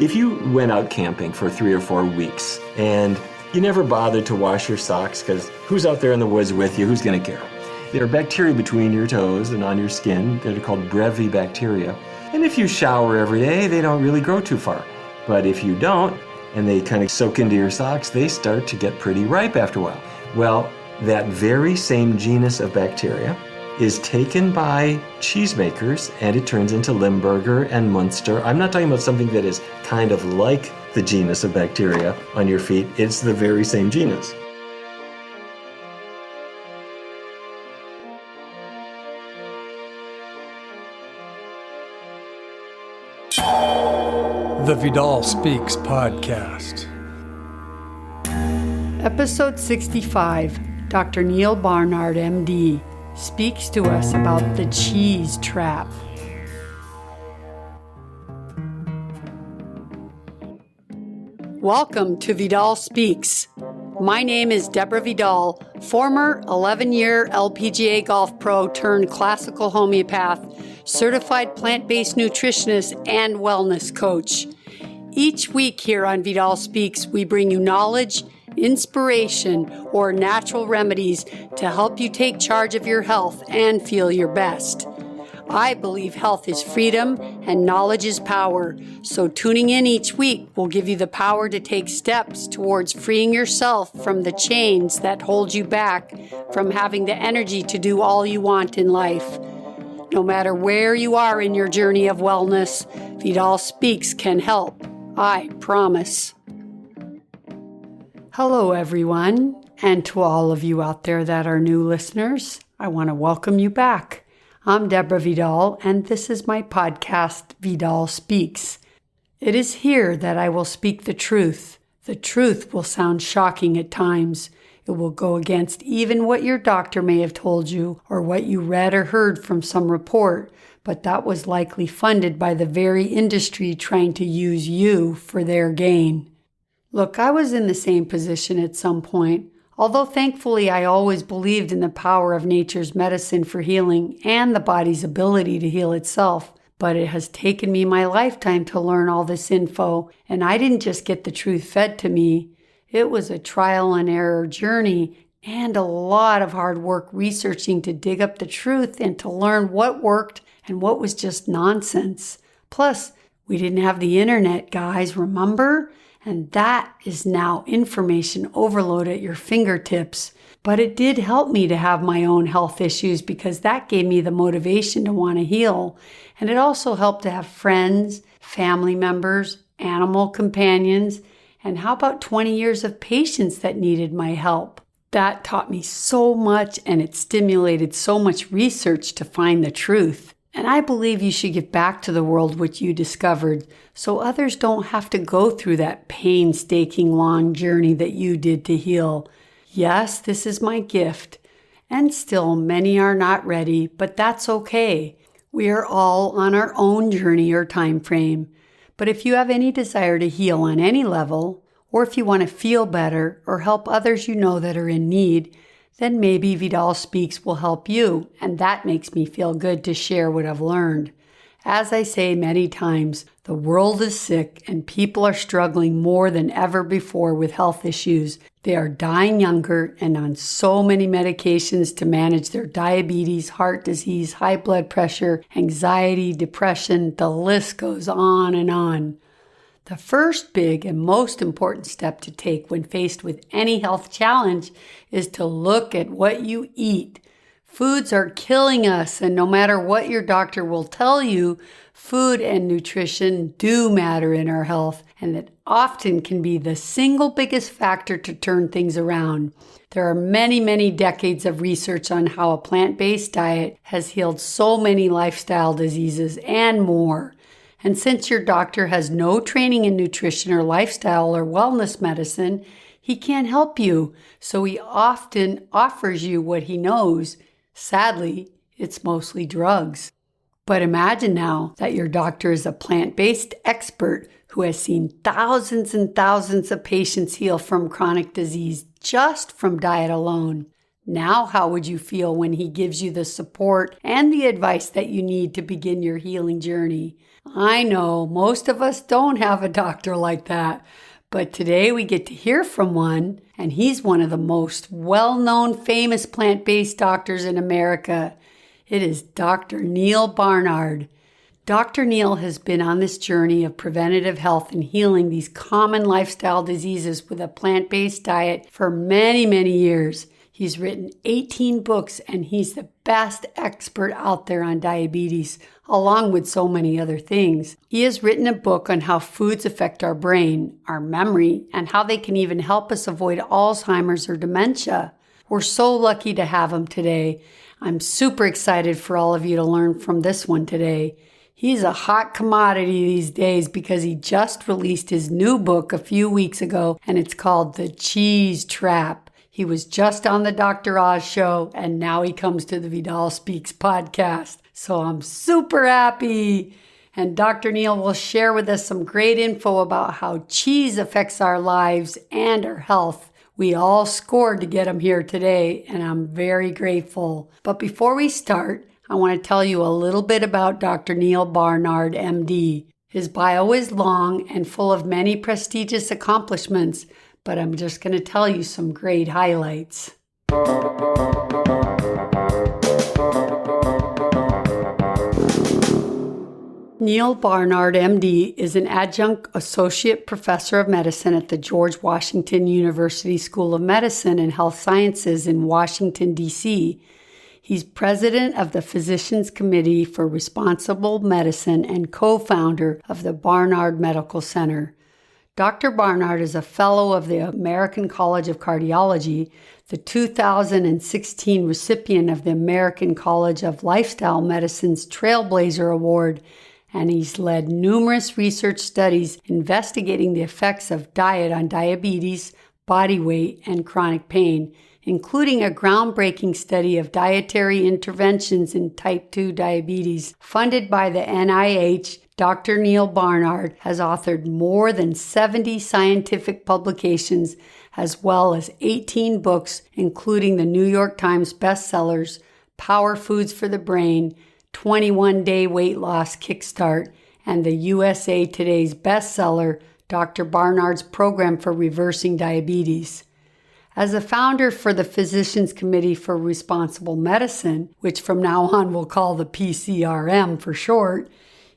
If you went out camping for 3 or 4 weeks and you never bothered to wash your socks because who's out there in the woods with you? Who's going to care? There are bacteria between your toes and on your skin that are called brevibacteria. And if you shower every day, they don't really grow too far. But if you don't, and they kind of soak into your socks, they start to get pretty ripe after a while. Well, that very same genus of bacteria is taken by cheesemakers and it turns into Limburger and Munster. I'm not talking about something that is kind of like the genus of bacteria on your feet. It's the very same genus. The Vidal Speaks podcast. Episode 65, Dr. Neal Barnard, MD, speaks to us about the cheese trap. Welcome to Vidal Speaks. My name is Deborah Vidal, former 11-year LPGA golf pro turned classical homeopath, certified plant-based nutritionist, and wellness coach. Each week here on Vidal Speaks, we bring you knowledge, inspiration, or natural remedies to help you take charge of your health and feel your best. I believe health is freedom and knowledge is power, so tuning in each week will give you the power to take steps towards freeing yourself from the chains that hold you back from having the energy to do all you want in life. No matter where you are in your journey of wellness, Vidal Speaks can help. I promise. Hello, everyone, and to all of you out there that are new listeners, I want to welcome you back. I'm Deborah Vidal, and this is my podcast, Vidal Speaks. It is here that I will speak the truth. The truth will sound shocking at times. It will go against even what your doctor may have told you or what you read or heard from some report, but that was likely funded by the very industry trying to use you for their gain. Look, I was in the same position at some point. Although thankfully I always believed in the power of nature's medicine for healing and the body's ability to heal itself, but it has taken me my lifetime to learn all this info, and I didn't just get the truth fed to me. It was a trial and error journey and a lot of hard work researching to dig up the truth and to learn what worked and what was just nonsense. Plus, we didn't have the internet, guys, remember? And that is now information overload at your fingertips. But it did help me to have my own health issues because that gave me the motivation to want to heal. And it also helped to have friends, family members, animal companions, and how about 20 years of patients that needed my help? That taught me so much and it stimulated so much research to find the truth. And I believe you should give back to the world what you discovered so others don't have to go through that painstaking long journey that you did to heal. Yes, this is my gift. And still, many are not ready, but that's okay. We are all on our own journey or time frame. But if you have any desire to heal on any level, or if you want to feel better or help others you know that are in need, then maybe Vidal Speaks will help you, and that makes me feel good to share what I've learned. As I say many times, the world is sick and people are struggling more than ever before with health issues. They are dying younger and on so many medications to manage their diabetes, heart disease, high blood pressure, anxiety, depression, the list goes on and on. The first big and most important step to take when faced with any health challenge is to look at what you eat. Foods are killing us, and no matter what your doctor will tell you, food and nutrition do matter in our health, and it often can be the single biggest factor to turn things around. There are many, many decades of research on how a plant-based diet has healed so many lifestyle diseases and more. And since your doctor has no training in nutrition or lifestyle or wellness medicine, he can't help you. So he often offers you what he knows. Sadly, it's mostly drugs. But imagine now that your doctor is a plant-based expert who has seen thousands and thousands of patients heal from chronic disease just from diet alone. Now, how would you feel when he gives you the support and the advice that you need to begin your healing journey? I know most of us don't have a doctor like that, but today we get to hear from one, and he's one of the most well-known, famous plant-based doctors in America. It is Dr. Neal Barnard. Dr. Neal has been on this journey of preventative health and healing these common lifestyle diseases with a plant-based diet for many, many years. He's written 18 books, and he's the best expert out there on diabetes, along with so many other things. He has written a book on how foods affect our brain, our memory, and how they can even help us avoid Alzheimer's or dementia. We're so lucky to have him today. I'm super excited for all of you to learn from this one today. He's a hot commodity these days because he just released his new book a few weeks ago, and it's called The Cheese Trap. He was just on the Dr. Oz show, and now he comes to the Vidal Speaks podcast. So I'm super happy. And Dr. Neal will share with us some great info about how cheese affects our lives and our health. We all scored to get him here today, and I'm very grateful. But before we start, I want to tell you a little bit about Dr. Neal Barnard, MD. His bio is long and full of many prestigious accomplishments, but I'm just going to tell you some great highlights. Neal Barnard, MD, is an adjunct associate professor of medicine at the George Washington University School of Medicine and Health Sciences in Washington, D.C. He's president of the Physicians Committee for Responsible Medicine and co-founder of the Barnard Medical Center. Dr. Barnard is a fellow of the American College of Cardiology, the 2016 recipient of the American College of Lifestyle Medicine's Trailblazer Award, and he's led numerous research studies investigating the effects of diet on diabetes, body weight, and chronic pain, including a groundbreaking study of dietary interventions in type 2 diabetes funded by the NIH. Dr. Neal Barnard has authored more than 70 scientific publications as well as 18 books, including the New York Times bestsellers Power Foods for the Brain, 21-Day Weight Loss Kickstart, and the USA Today's bestseller, Dr. Barnard's Program for Reversing Diabetes. As a founder for the Physicians Committee for Responsible Medicine, which from now on we'll call the PCRM for short,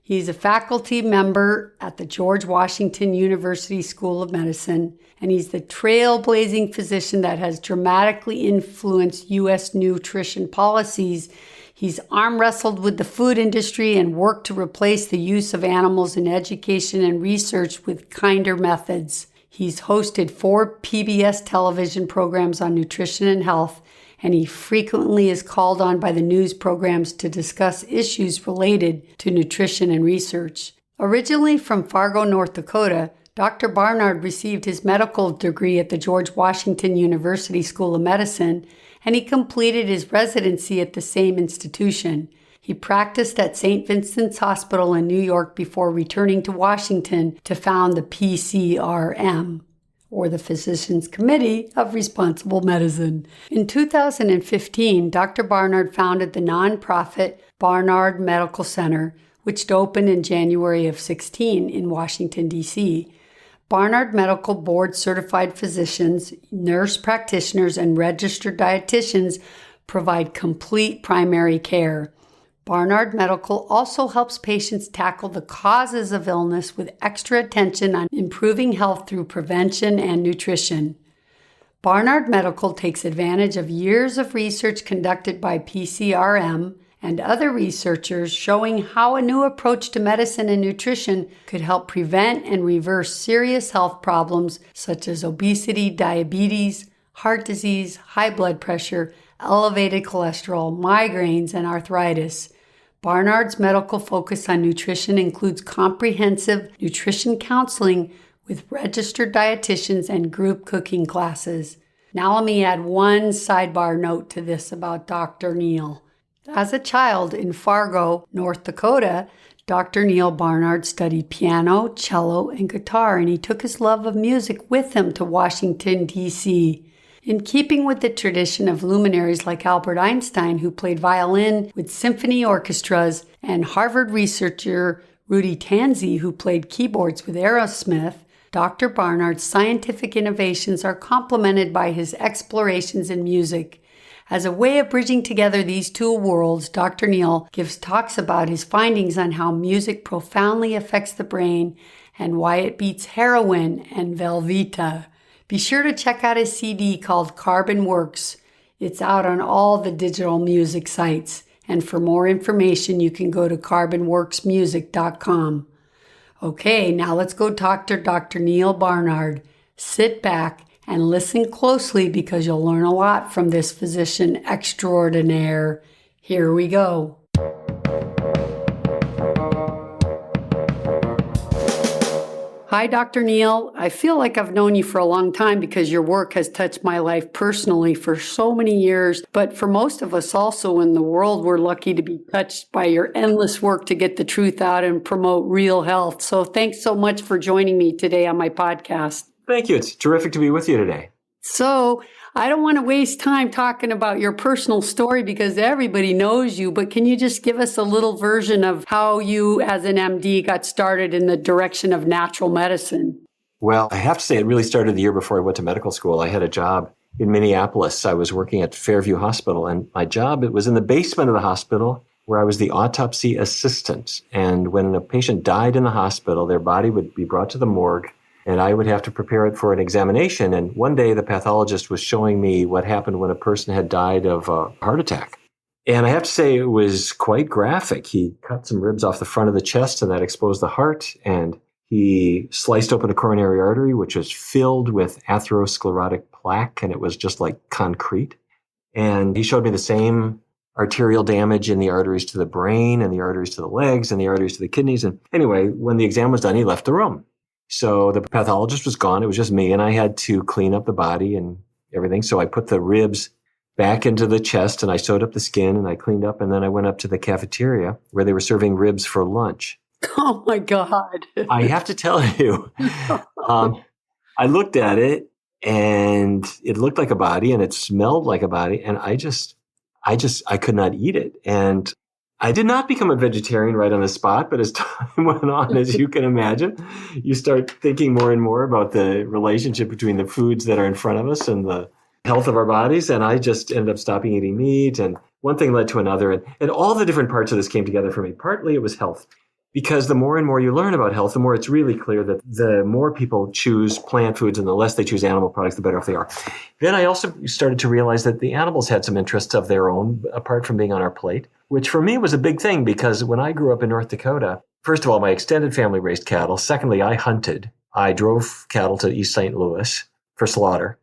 he's a faculty member at the George Washington University School of Medicine, and he's the trailblazing physician that has dramatically influenced U.S. nutrition policies. He's arm wrestled with the food industry and worked to replace the use of animals in education and research with kinder methods. He's hosted 4 PBS television programs on nutrition and health, and he frequently is called on by the news programs to discuss issues related to nutrition and research. Originally from Fargo, North Dakota, Dr. Barnard received his medical degree at the George Washington University School of Medicine, and he completed his residency at the same institution. He practiced at St. Vincent's Hospital in New York before returning to Washington to found the PCRM, or the Physicians Committee of Responsible Medicine. In 2015, Dr. Barnard founded the nonprofit Barnard Medical Center, which opened in January of 2016 in Washington, D.C. Barnard Medical Board certified physicians, nurse practitioners, and registered dietitians provide complete primary care. Barnard Medical also helps patients tackle the causes of illness with extra attention on improving health through prevention and nutrition. Barnard Medical takes advantage of years of research conducted by PCRM and other researchers showing how a new approach to medicine and nutrition could help prevent and reverse serious health problems such as obesity, diabetes, heart disease, high blood pressure, elevated cholesterol, migraines, and arthritis. Barnard's medical focus on nutrition includes comprehensive nutrition counseling with registered dietitians and group cooking classes. Now let me add one sidebar note to this about Dr. Neal. As a child in Fargo, North Dakota, Dr. Neal Barnard studied piano, cello, and guitar, and he took his love of music with him to Washington, D.C. In keeping with the tradition of luminaries like Albert Einstein, who played violin with symphony orchestras, and Harvard researcher Rudy Tanzi, who played keyboards with Aerosmith, Dr. Barnard's scientific innovations are complemented by his explorations in music. As a way of bridging together these two worlds, Dr. Neal gives talks about his findings on how music profoundly affects the brain and why it beats heroin and Velveeta. Be sure to check out his CD called Carbon Works. It's out on all the digital music sites. And for more information, you can go to carbonworksmusic.com. Okay, now let's go talk to Dr. Neal Barnard. Sit back and listen closely because you'll learn a lot from this physician extraordinaire. Here we go. Hi, Dr. Neal. I feel like I've known you for a long time because your work has touched my life personally for so many years. But for most of us also in the world, we're lucky to be touched by your endless work to get the truth out and promote real health. So thanks so much for joining me today on my podcast. Thank you. It's terrific to be with you today. So I don't want to waste time talking about your personal story because everybody knows you, but can you just give us a little version of how you as an MD got started in the direction of natural medicine? Well, I have to say it really started the year before I went to medical school. I had a job in Minneapolis. I was working at Fairview Hospital, and my job, it was in the basement of the hospital where I was the autopsy assistant. And when a patient died in the hospital, their body would be brought to the morgue, and I would have to prepare it for an examination. And one day the pathologist was showing me what happened when a person had died of a heart attack. And I have to say it was quite graphic. He cut some ribs off the front of the chest and that exposed the heart. And he sliced open a coronary artery, which was filled with atherosclerotic plaque. And it was just like concrete. And he showed me the same arterial damage in the arteries to the brain and the arteries to the legs and the arteries to the kidneys. And anyway, when the exam was done, he left the room. So the pathologist was gone. It was just me, and I had to clean up the body and everything. So I put the ribs back into the chest, and I sewed up the skin, and I cleaned up, and then I went up to the cafeteria where they were serving ribs for lunch. Oh, my God. I have to tell you, I looked at it, and it looked like a body, and it smelled like a body, and I could not eat it. And I did not become a vegetarian right on the spot, but as time went on, as you can imagine, you start thinking more and more about the relationship between the foods that are in front of us and the health of our bodies. And I just ended up stopping eating meat, and one thing led to another. And all the different parts of this came together for me. Partly it was health, because the more and more you learn about health, the more it's really clear that the more people choose plant foods and the less they choose animal products, the better off they are. Then I also started to realize that the animals had some interests of their own, apart from being on our plate, which for me was a big thing because when I grew up in North Dakota, first of all, my extended family raised cattle. Secondly, I hunted. I drove cattle to East St. Louis for slaughter.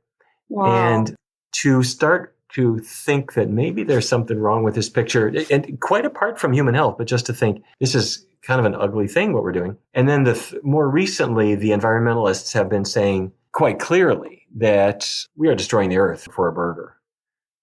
Wow. And to start to think that maybe there's something wrong with this picture, and quite apart from human health, but just to think this is kind of an ugly thing, what we're doing. And then more recently, the environmentalists have been saying quite clearly that we are destroying the earth for a burger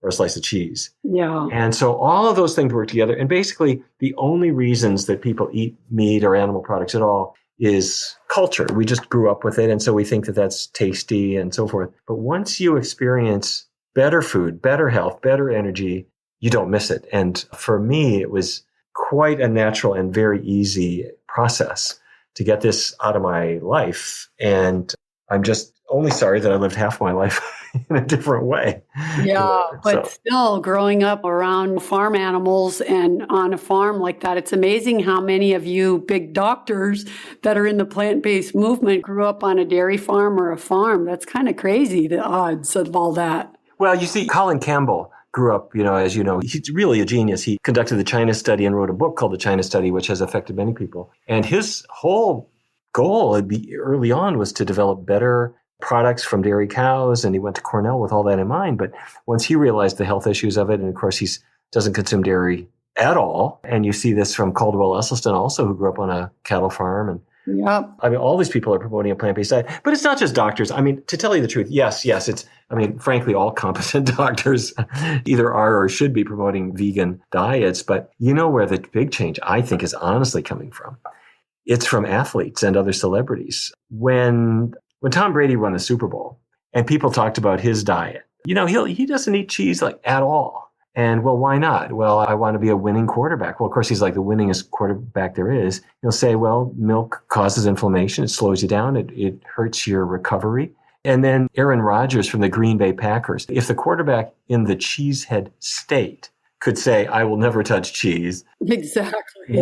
or a slice of cheese. Yeah. And so all of those things work together. And basically, the only reasons that people eat meat or animal products at all is culture. We just grew up with it. And so we think that that's tasty and so forth. But once you experience better food, better health, better energy, you don't miss it. And for me, it was quite a natural and very easy process to get this out of my life. And I'm just only sorry that I lived half my life in a different way. Yeah, but still growing up around farm animals and on a farm like that, it's amazing how many of you big doctors that are in the plant-based movement grew up on a dairy farm or a farm. That's kind of crazy, the odds of all that. Well, you see, Colin Campbell grew up, as you know, he's really a genius. He conducted the China Study and wrote a book called The China Study, which has affected many people. And his whole goal early on was to develop better products from dairy cows. And he went to Cornell with all that in mind. But once he realized the health issues of it, and of course, he doesn't consume dairy at all. And you see this from Caldwell Esselstyn also, who grew up on a cattle farm. And yep. I mean, all these people are promoting a plant-based diet, but it's not just doctors. I mean, to tell you the truth, yes, frankly, all competent doctors either are or should be promoting vegan diets. But you know where the big change, I think, is honestly coming from? It's from athletes and other celebrities. When Tom Brady won the Super Bowl and people talked about his diet he doesn't eat cheese like at all. And well, why not? Well, I want to be a winning quarterback. Well, of course, he's like the winningest quarterback there is. He'll say, well, milk causes inflammation. It slows you down. It hurts your recovery. And then Aaron Rodgers from the Green Bay Packers, if the quarterback in the cheesehead state could say, I will never touch cheese. Exactly.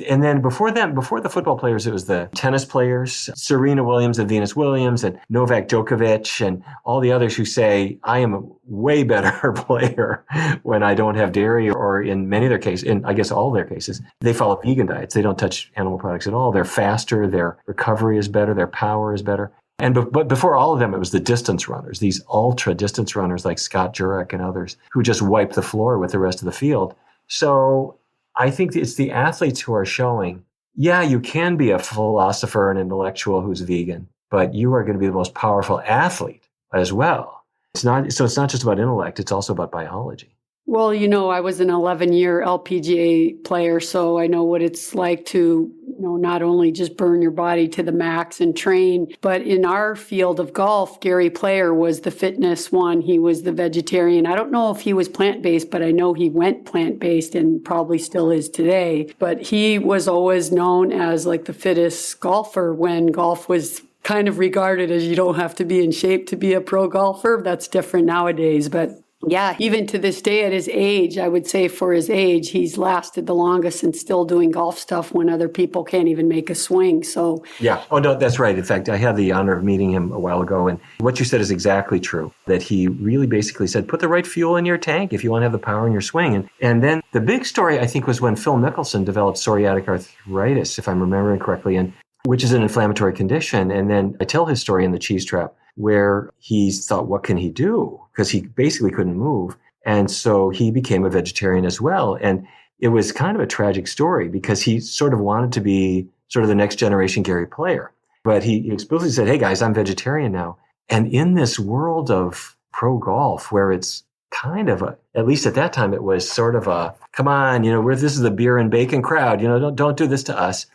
And then before the football players, it was the tennis players, Serena Williams and Venus Williams and Novak Djokovic and all the others who say, I am a way better player when I don't have dairy, or in many of their cases, in I guess all their cases, they follow vegan diets. They don't touch animal products at all. They're faster. Their recovery is better. Their power is better. But before all of them, it was the distance runners, these ultra distance runners like Scott Jurek and others who just wipe the floor with the rest of the field. So I think it's the athletes who are showing, yeah, you can be a philosopher and intellectual who's vegan, but you are going to be the most powerful athlete as well. It's not just about intellect. It's also about biology. Well, I was an 11-year LPGA player, so I know what it's like to, not only just burn your body to the max and train, but in our field of golf, Gary Player was the fitness one. He was the vegetarian. I don't know if he was plant-based, but I know he went plant-based and probably still is today. But he was always known as like the fittest golfer when golf was kind of regarded as you don't have to be in shape to be a pro golfer. That's different nowadays, but yeah, even to this day at his age, I would say for his age, he's lasted the longest and still doing golf stuff when other people can't even make a swing. So yeah. Oh, no, that's right. In fact, I had the honor of meeting him a while ago. And what you said is exactly true, that he really basically said, put the right fuel in your tank if you want to have the power in your swing. And then the big story, I think, was when Phil Mickelson developed psoriatic arthritis, if I'm remembering correctly, and which is an inflammatory condition. And then I tell his story in The Cheese Trap, where he thought, what can he do? Because he basically couldn't move. And so he became a vegetarian as well. And it was kind of a tragic story because he sort of wanted to be sort of the next generation Gary Player. But he explicitly said, hey guys, I'm vegetarian now. And in this world of pro golf where it's kind of at least at that time, it was sort of a, come on, this is the beer and bacon crowd, don't do this to us.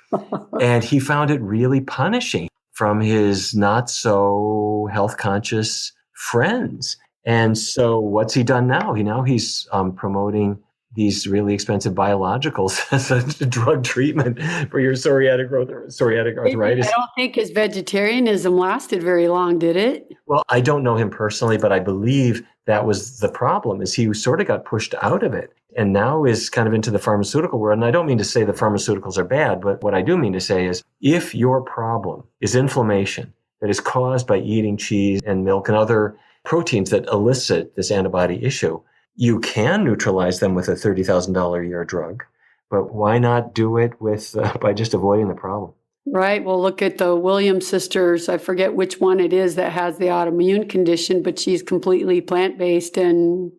And he found it really punishing from his not so health conscious friends. And so what's he done now? He's promoting these really expensive biologicals as a drug treatment for your psoriatic arthritis. I don't think his vegetarianism lasted very long, did it? Well, I don't know him personally, but I believe that was the problem, is he sort of got pushed out of it and now is kind of into the pharmaceutical world. And I don't mean to say the pharmaceuticals are bad, but what I do mean to say is if your problem is inflammation that is caused by eating cheese and milk and other proteins that elicit this antibody issue, you can neutralize them with a $30,000 a year drug, but why not do it by just avoiding the problem? Right. Well, look at the Williams sisters. I forget which one it is that has the autoimmune condition, but she's completely plant-based and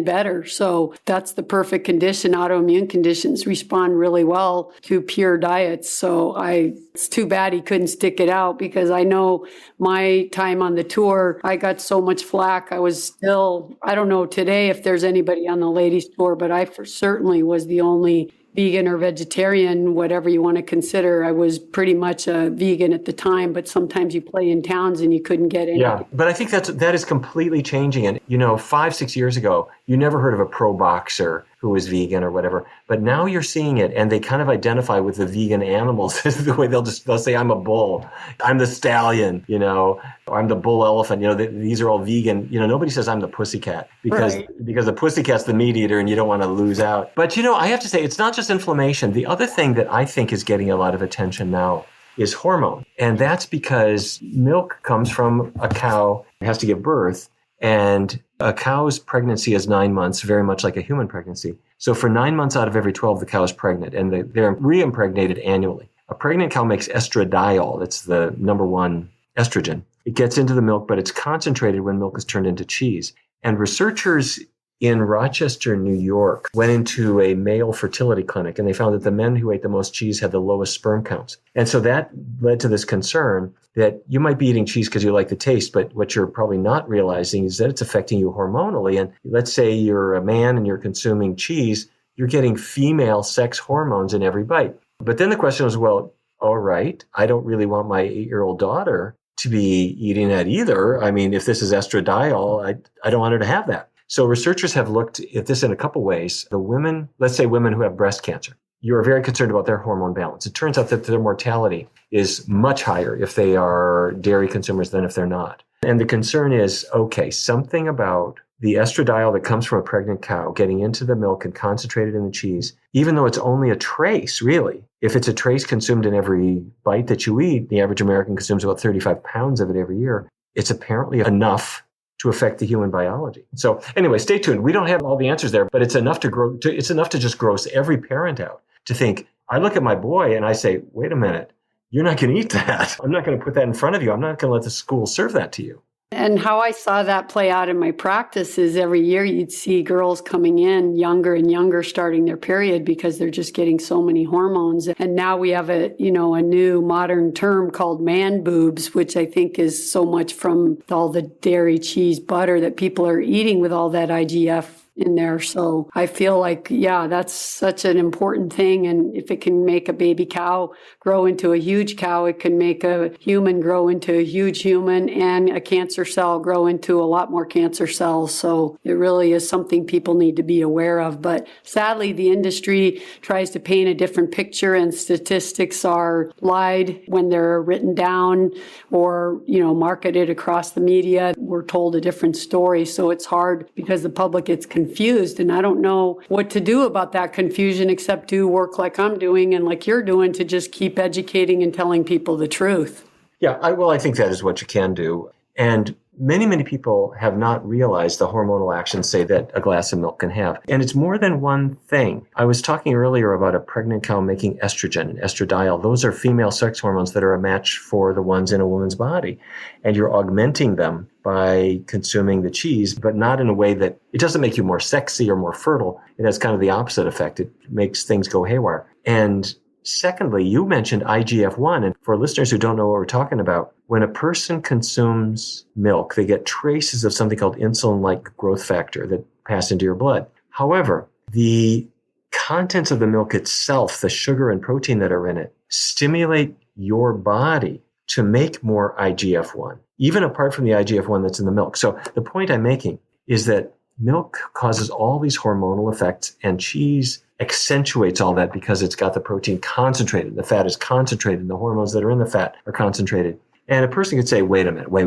better. So that's the perfect condition. Autoimmune conditions respond really well to pure diets. So it's too bad he couldn't stick it out, because I know my time on the tour, I got so much flack. I was still, I don't know today if there's anybody on the ladies tour, but I certainly was the only vegan or vegetarian, whatever you want to consider. I was pretty much a vegan at the time, but sometimes you play in towns and you couldn't get in. Yeah, but I think that is completely changing. And, 5-6 years ago, you never heard of a pro boxer who was vegan or whatever, but now you're seeing it, and they kind of identify with the vegan animals. The way they'll say, I'm a bull, I'm the stallion, or I'm the bull elephant. These are all vegan. Nobody says I'm the pussycat because the pussycat's the meat eater, and you don't want to lose out. But I have to say, it's not just inflammation. The other thing that I think is getting a lot of attention now is hormone, and that's because milk comes from a cow. It has to give birth. And a cow's pregnancy is 9 months, very much like a human pregnancy. So for 9 months out of every 12, the cow is pregnant, and they're re-impregnated annually. A pregnant cow makes estradiol. That's the number one estrogen. It gets into the milk, but it's concentrated when milk is turned into cheese. And researchers in Rochester, New York, went into a male fertility clinic, and they found that the men who ate the most cheese had the lowest sperm counts. And so that led to this concern that you might be eating cheese because you like the taste, but what you're probably not realizing is that it's affecting you hormonally. And let's say you're a man and you're consuming cheese, you're getting female sex hormones in every bite. But then the question was, well, all right, I don't really want my 8-year-old daughter to be eating that either. I mean, if this is estradiol, I don't want her to have that. So researchers have looked at this in a couple ways. The women, let's say women who have breast cancer, you're very concerned about their hormone balance. It turns out that their mortality is much higher if they are dairy consumers than if they're not. And the concern is, okay, something about the estradiol that comes from a pregnant cow getting into the milk and concentrated in the cheese, even though it's only a trace, really. If it's a trace consumed in every bite that you eat, the average American consumes about 35 pounds of it every year. It's apparently enough to affect the human biology. So anyway, stay tuned. We don't have all the answers there, but it's enough to just gross every parent out to think, I look at my boy and I say, wait a minute, you're not going to eat that. I'm not going to put that in front of you. I'm not going to let the school serve that to you. And how I saw that play out in my practice is every year you'd see girls coming in younger and younger starting their period because they're just getting so many hormones. And now we have a new modern term called man boobs, which I think is so much from all the dairy, cheese, butter that people are eating with all that IGF in there. So I feel like, that's such an important thing. And if it can make a baby cow grow into a huge cow, it can make a human grow into a huge human and a cancer cell grow into a lot more cancer cells. So it really is something people need to be aware of. But sadly, the industry tries to paint a different picture and statistics are lied when they're written down or, marketed across the media. We're told a different story. So it's hard because the public gets confused. And I don't know what to do about that confusion except do work like I'm doing and like you're doing to just keep educating and telling people the truth. Yeah, I think that is what you can do. And many people have not realized the hormonal actions, say, that a glass of milk can have. And it's more than one thing. I was talking earlier about a pregnant cow making estrogen and estradiol. Those are female sex hormones that are a match for the ones in a woman's body. And you're augmenting them by consuming the cheese, but not in a way that it doesn't make you more sexy or more fertile. It has kind of the opposite effect. It makes things go haywire. And secondly, you mentioned IGF-1. And for listeners who don't know what we're talking about, when a person consumes milk, they get traces of something called insulin-like growth factor that pass into your blood. However, the contents of the milk itself, the sugar and protein that are in it, stimulate your body to make more IGF-1, even apart from the IGF-1 that's in the milk. So the point I'm making is that milk causes all these hormonal effects, and cheese accentuates all that because it's got the protein concentrated. The fat is concentrated. The hormones that are in the fat are concentrated. And a person could say, wait a minute, wait.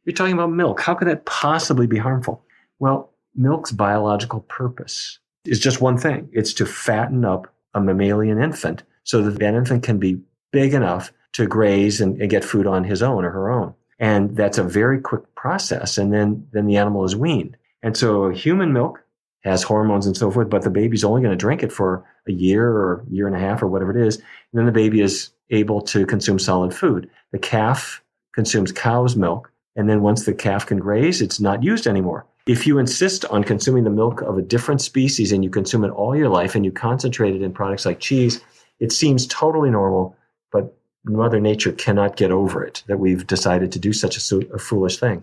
You're talking about milk. How could that possibly be harmful? Well, milk's biological purpose is just one thing. It's to fatten up a mammalian infant so that that infant can be big enough to graze and get food on his own or her own. And that's a very quick process. And then the animal is weaned. And so human milk has hormones and so forth, but the baby's only going to drink it for a year or year and a half or whatever it is. And then the baby is able to consume solid food. The calf consumes cow's milk. And then once the calf can graze, it's not used anymore. If you insist on consuming the milk of a different species and you consume it all your life and you concentrate it in products like cheese, it seems totally normal, but Mother Nature cannot get over it that we've decided to do such a foolish thing.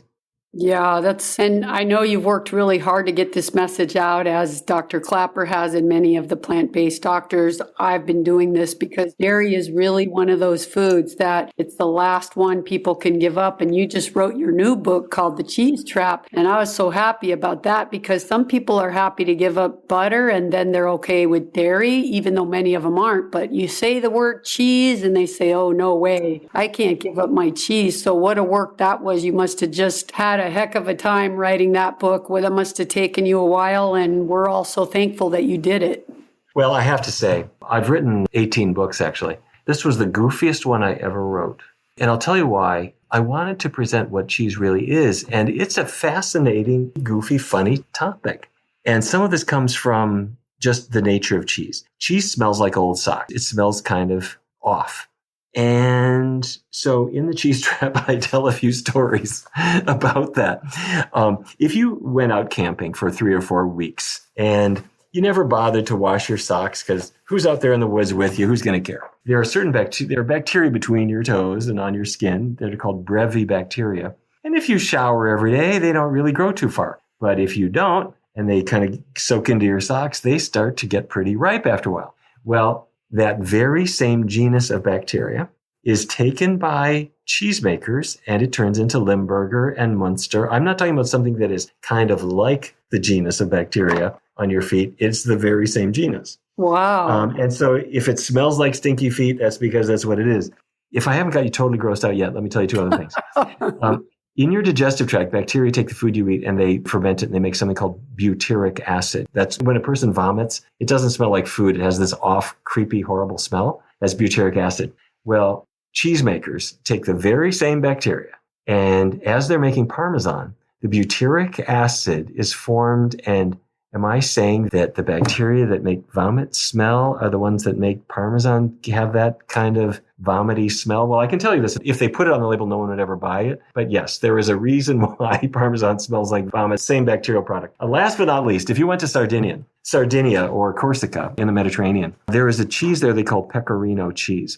Yeah, and I know you've worked really hard to get this message out, as Dr. Clapper has and many of the plant-based doctors. I've been doing this because dairy is really one of those foods that it's the last one people can give up. And you just wrote your new book called The Cheese Trap. And I was so happy about that because some people are happy to give up butter and then they're okay with dairy, even though many of them aren't. But you say the word cheese and they say, oh, no way, I can't give up my cheese. So what a work that was. You must have just had a heck of a time writing that book. Well, that must have taken you a while, and we're all so thankful that you did it. Well, I have to say, I've written 18 books, actually. This was the goofiest one I ever wrote. And I'll tell you why. I wanted to present what cheese really is, and it's a fascinating, goofy, funny topic. And some of this comes from just the nature of cheese. Cheese smells like old socks. It smells kind of off. And so in The Cheese Trap, I tell a few stories about that. If you went out camping for 3 or 4 weeks and you never bothered to wash your socks because who's out there in the woods with you? Who's going to care? There are bacteria between your toes and on your skin that are called brevibacteria. And if you shower every day, they don't really grow too far. But if you don't, and they kind of soak into your socks, they start to get pretty ripe after a while. Well, that very same genus of bacteria is taken by cheesemakers, and it turns into Limburger and Munster. I'm not talking about something that is kind of like the genus of bacteria on your feet. It's the very same genus. Wow. And so if it smells like stinky feet, that's because that's what it is. If I haven't got you totally grossed out yet, let me tell you two other things. In your digestive tract, bacteria take the food you eat and they ferment it and they make something called butyric acid. That's when a person vomits, it doesn't smell like food. It has this off, creepy, horrible smell. That's butyric acid. Well, cheesemakers take the very same bacteria, and as they're making Parmesan, the butyric acid is formed. And am I saying that the bacteria that make vomit smell are the ones that make Parmesan have that kind of vomity smell? Well, I can tell you this. If they put it on the label, no one would ever buy it. But yes, there is a reason why Parmesan smells like vomit. Same bacterial product. Last but not least, if you went to Sardinia or Corsica in the Mediterranean, there is a cheese there they call pecorino cheese.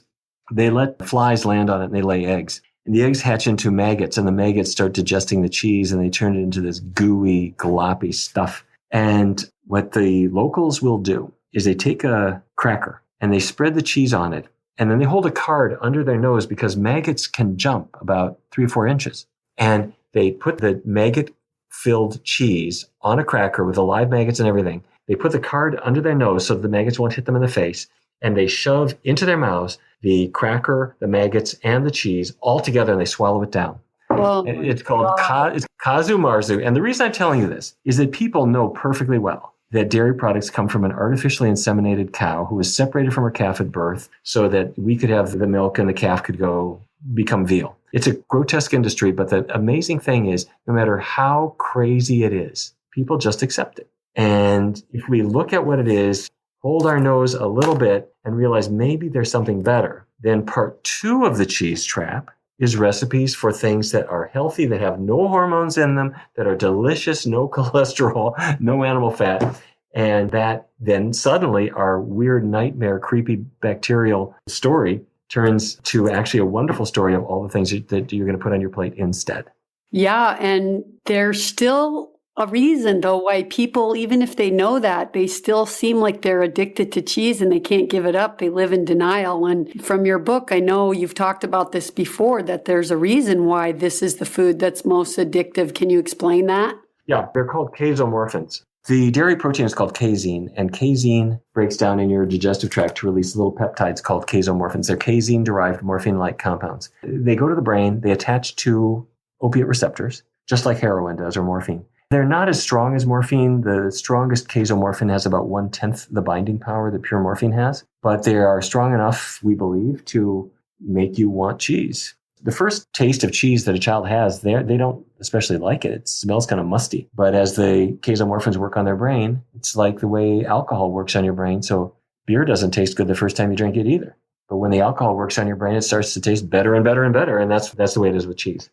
They let flies land on it and they lay eggs. And the eggs hatch into maggots, and the maggots start digesting the cheese, and they turn it into this gooey, gloppy stuff. And what the locals will do is they take a cracker and they spread the cheese on it, and then they hold a card under their nose because maggots can jump about 3 or 4 inches. And they put the maggot-filled cheese on a cracker with the live maggots and everything. They put the card under their nose so the maggots won't hit them in the face, and they shove into their mouths the cracker, the maggots, and the cheese all together, and they swallow it down. Well, it's called it's kazu marzu. And the reason I'm telling you this is that people know perfectly well that dairy products come from an artificially inseminated cow who was separated from her calf at birth so that we could have the milk and the calf could go become veal. It's a grotesque industry, but the amazing thing is no matter how crazy it is, people just accept it. And if we look at what it is, hold our nose a little bit and realize maybe there's something better, then part 2 of the cheese trap is recipes for things that are healthy, that have no hormones in them, that are delicious, no cholesterol, no animal fat. And that then suddenly our weird nightmare, creepy bacterial story turns to actually a wonderful story of all the things that you're going to put on your plate instead. Yeah. And there's still a reason, though, why people, even if they know that, they still seem like they're addicted to cheese and they can't give it up. They live in denial. And from your book, I know you've talked about this before, that there's a reason why this is the food that's most addictive. Can you explain that? Yeah, they're called casomorphins. The dairy protein is called casein, and casein breaks down in your digestive tract to release little peptides called casomorphins. They're casein-derived morphine-like compounds. They go to the brain, they attach to opiate receptors, just like heroin does or morphine. They're not as strong as morphine. The strongest casomorphin has about 1/10 the binding power that pure morphine has, but they are strong enough, we believe, to make you want cheese. The first taste of cheese that a child has, they don't especially like it. It smells kind of musty. But as the casomorphins work on their brain, it's like the way alcohol works on your brain. So beer doesn't taste good the first time you drink it either. But when the alcohol works on your brain, it starts to taste better and better and better. And that's the way it is with cheese.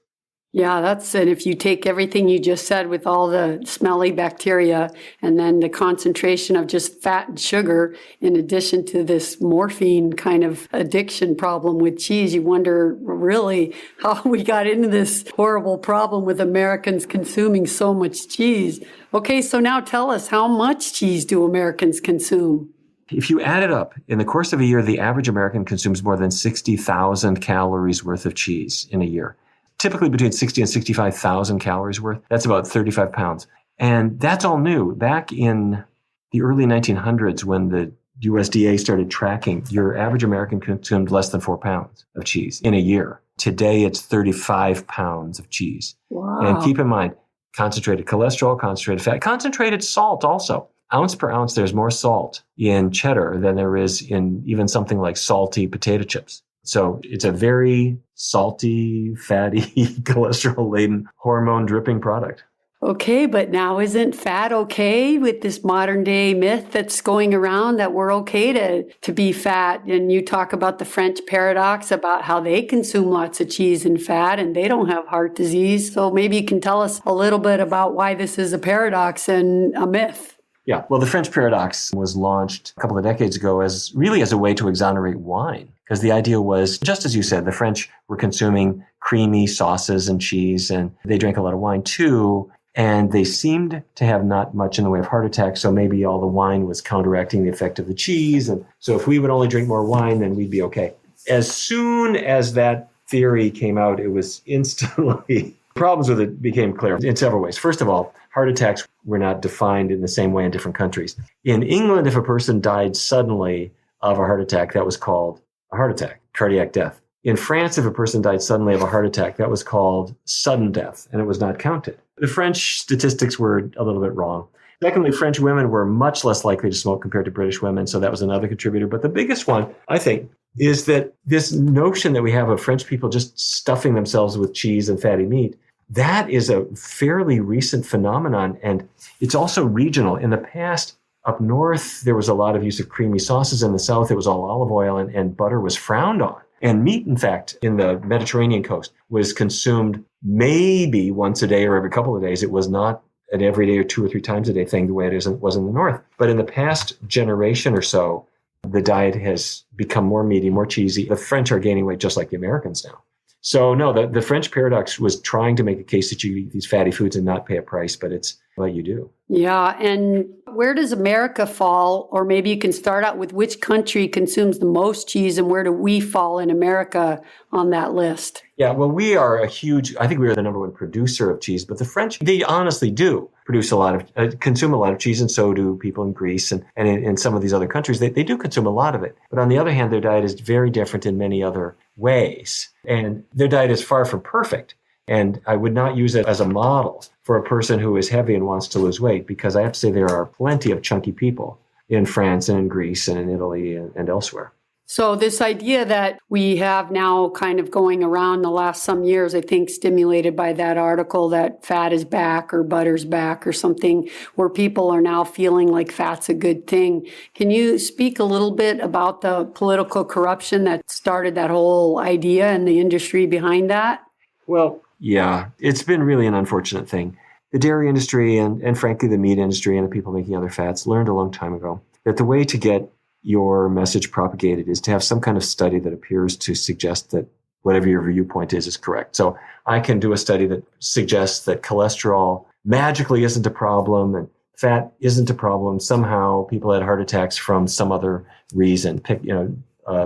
Yeah, that's it. If you take everything you just said with all the smelly bacteria and then the concentration of just fat and sugar, in addition to this morphine kind of addiction problem with cheese, you wonder really how we got into this horrible problem with Americans consuming so much cheese. Okay, so now tell us, how much cheese do Americans consume? If you add it up, in the course of a year, the average American consumes more than 60,000 calories worth of cheese in a year. Typically between 60 and 65,000 calories worth. That's about 35 pounds. And that's all new. Back in the early 1900s, when the USDA started tracking, your average American consumed less than 4 pounds of cheese in a year. Today, it's 35 pounds of cheese. Wow. And keep in mind, concentrated cholesterol, concentrated fat, concentrated salt also. Ounce per ounce, there's more salt in cheddar than there is in even something like salty potato chips. So it's a very salty, fatty, cholesterol-laden, hormone-dripping product. Okay, but now isn't fat okay with this modern day myth that's going around that we're okay to be fat? And you talk about the French paradox about how they consume lots of cheese and fat and they don't have heart disease. So maybe you can tell us a little bit about why this is a paradox and a myth. Yeah, well, the French paradox was launched a couple of decades ago as a way to exonerate wine. Because the idea was, just as you said, the French were consuming creamy sauces and cheese, and they drank a lot of wine too. And they seemed to have not much in the way of heart attacks. So maybe all the wine was counteracting the effect of the cheese. And so if we would only drink more wine, then we'd be okay. As soon as that theory came out, it was instantly, problems with it became clear in several ways. First of all, heart attacks were not defined in the same way in different countries. In England, if a person died suddenly of a heart attack, that was called a heart attack, cardiac death. In France, if a person died suddenly of a heart attack, that was called sudden death, and it was not counted. The French statistics were a little bit wrong. Secondly, French women were much less likely to smoke compared to British women, so that was another contributor. But the biggest one, I think, is that this notion that we have of French people just stuffing themselves with cheese and fatty meat, that is a fairly recent phenomenon, and it's also regional. In the past, up north, there was a lot of use of creamy sauces. In the south, it was all olive oil, and butter was frowned on. And meat, in fact, in the Mediterranean coast was consumed maybe once a day or every couple of days. It was not an every day or 2 or 3 times a day thing the way it was in the north. But in the past generation or so, the diet has become more meaty, more cheesy. The French are gaining weight just like the Americans now. So no, the French paradox was trying to make a case that you eat these fatty foods and not pay a price, but it's what you do. Yeah. And where does America fall? Or maybe you can start out with which country consumes the most cheese and where do we fall in America on that list? Yeah, well, we are I think we are the number one producer of cheese, but the French, they honestly do produce consume a lot of cheese, and so do people in Greece and in some of these other countries. They do consume a lot of it. But on the other hand, their diet is very different in many other ways. And their diet is far from perfect. And I would not use it as a model for a person who is heavy and wants to lose weight, because I have to say there are plenty of chunky people in France and in Greece and in Italy and elsewhere. So this idea that we have now kind of going around the last some years, I think stimulated by that article that fat is back or butter's back or something, where people are now feeling like fat's a good thing. Can you speak a little bit about the political corruption that started that whole idea and the industry behind that? Well, yeah, it's been really an unfortunate thing. The dairy industry and frankly the meat industry and the people making other fats learned a long time ago that the way to get your message propagated is to have some kind of study that appears to suggest that whatever your viewpoint is correct. So I can do a study that suggests that cholesterol magically isn't a problem and fat isn't a problem. Somehow people had heart attacks from some other reason.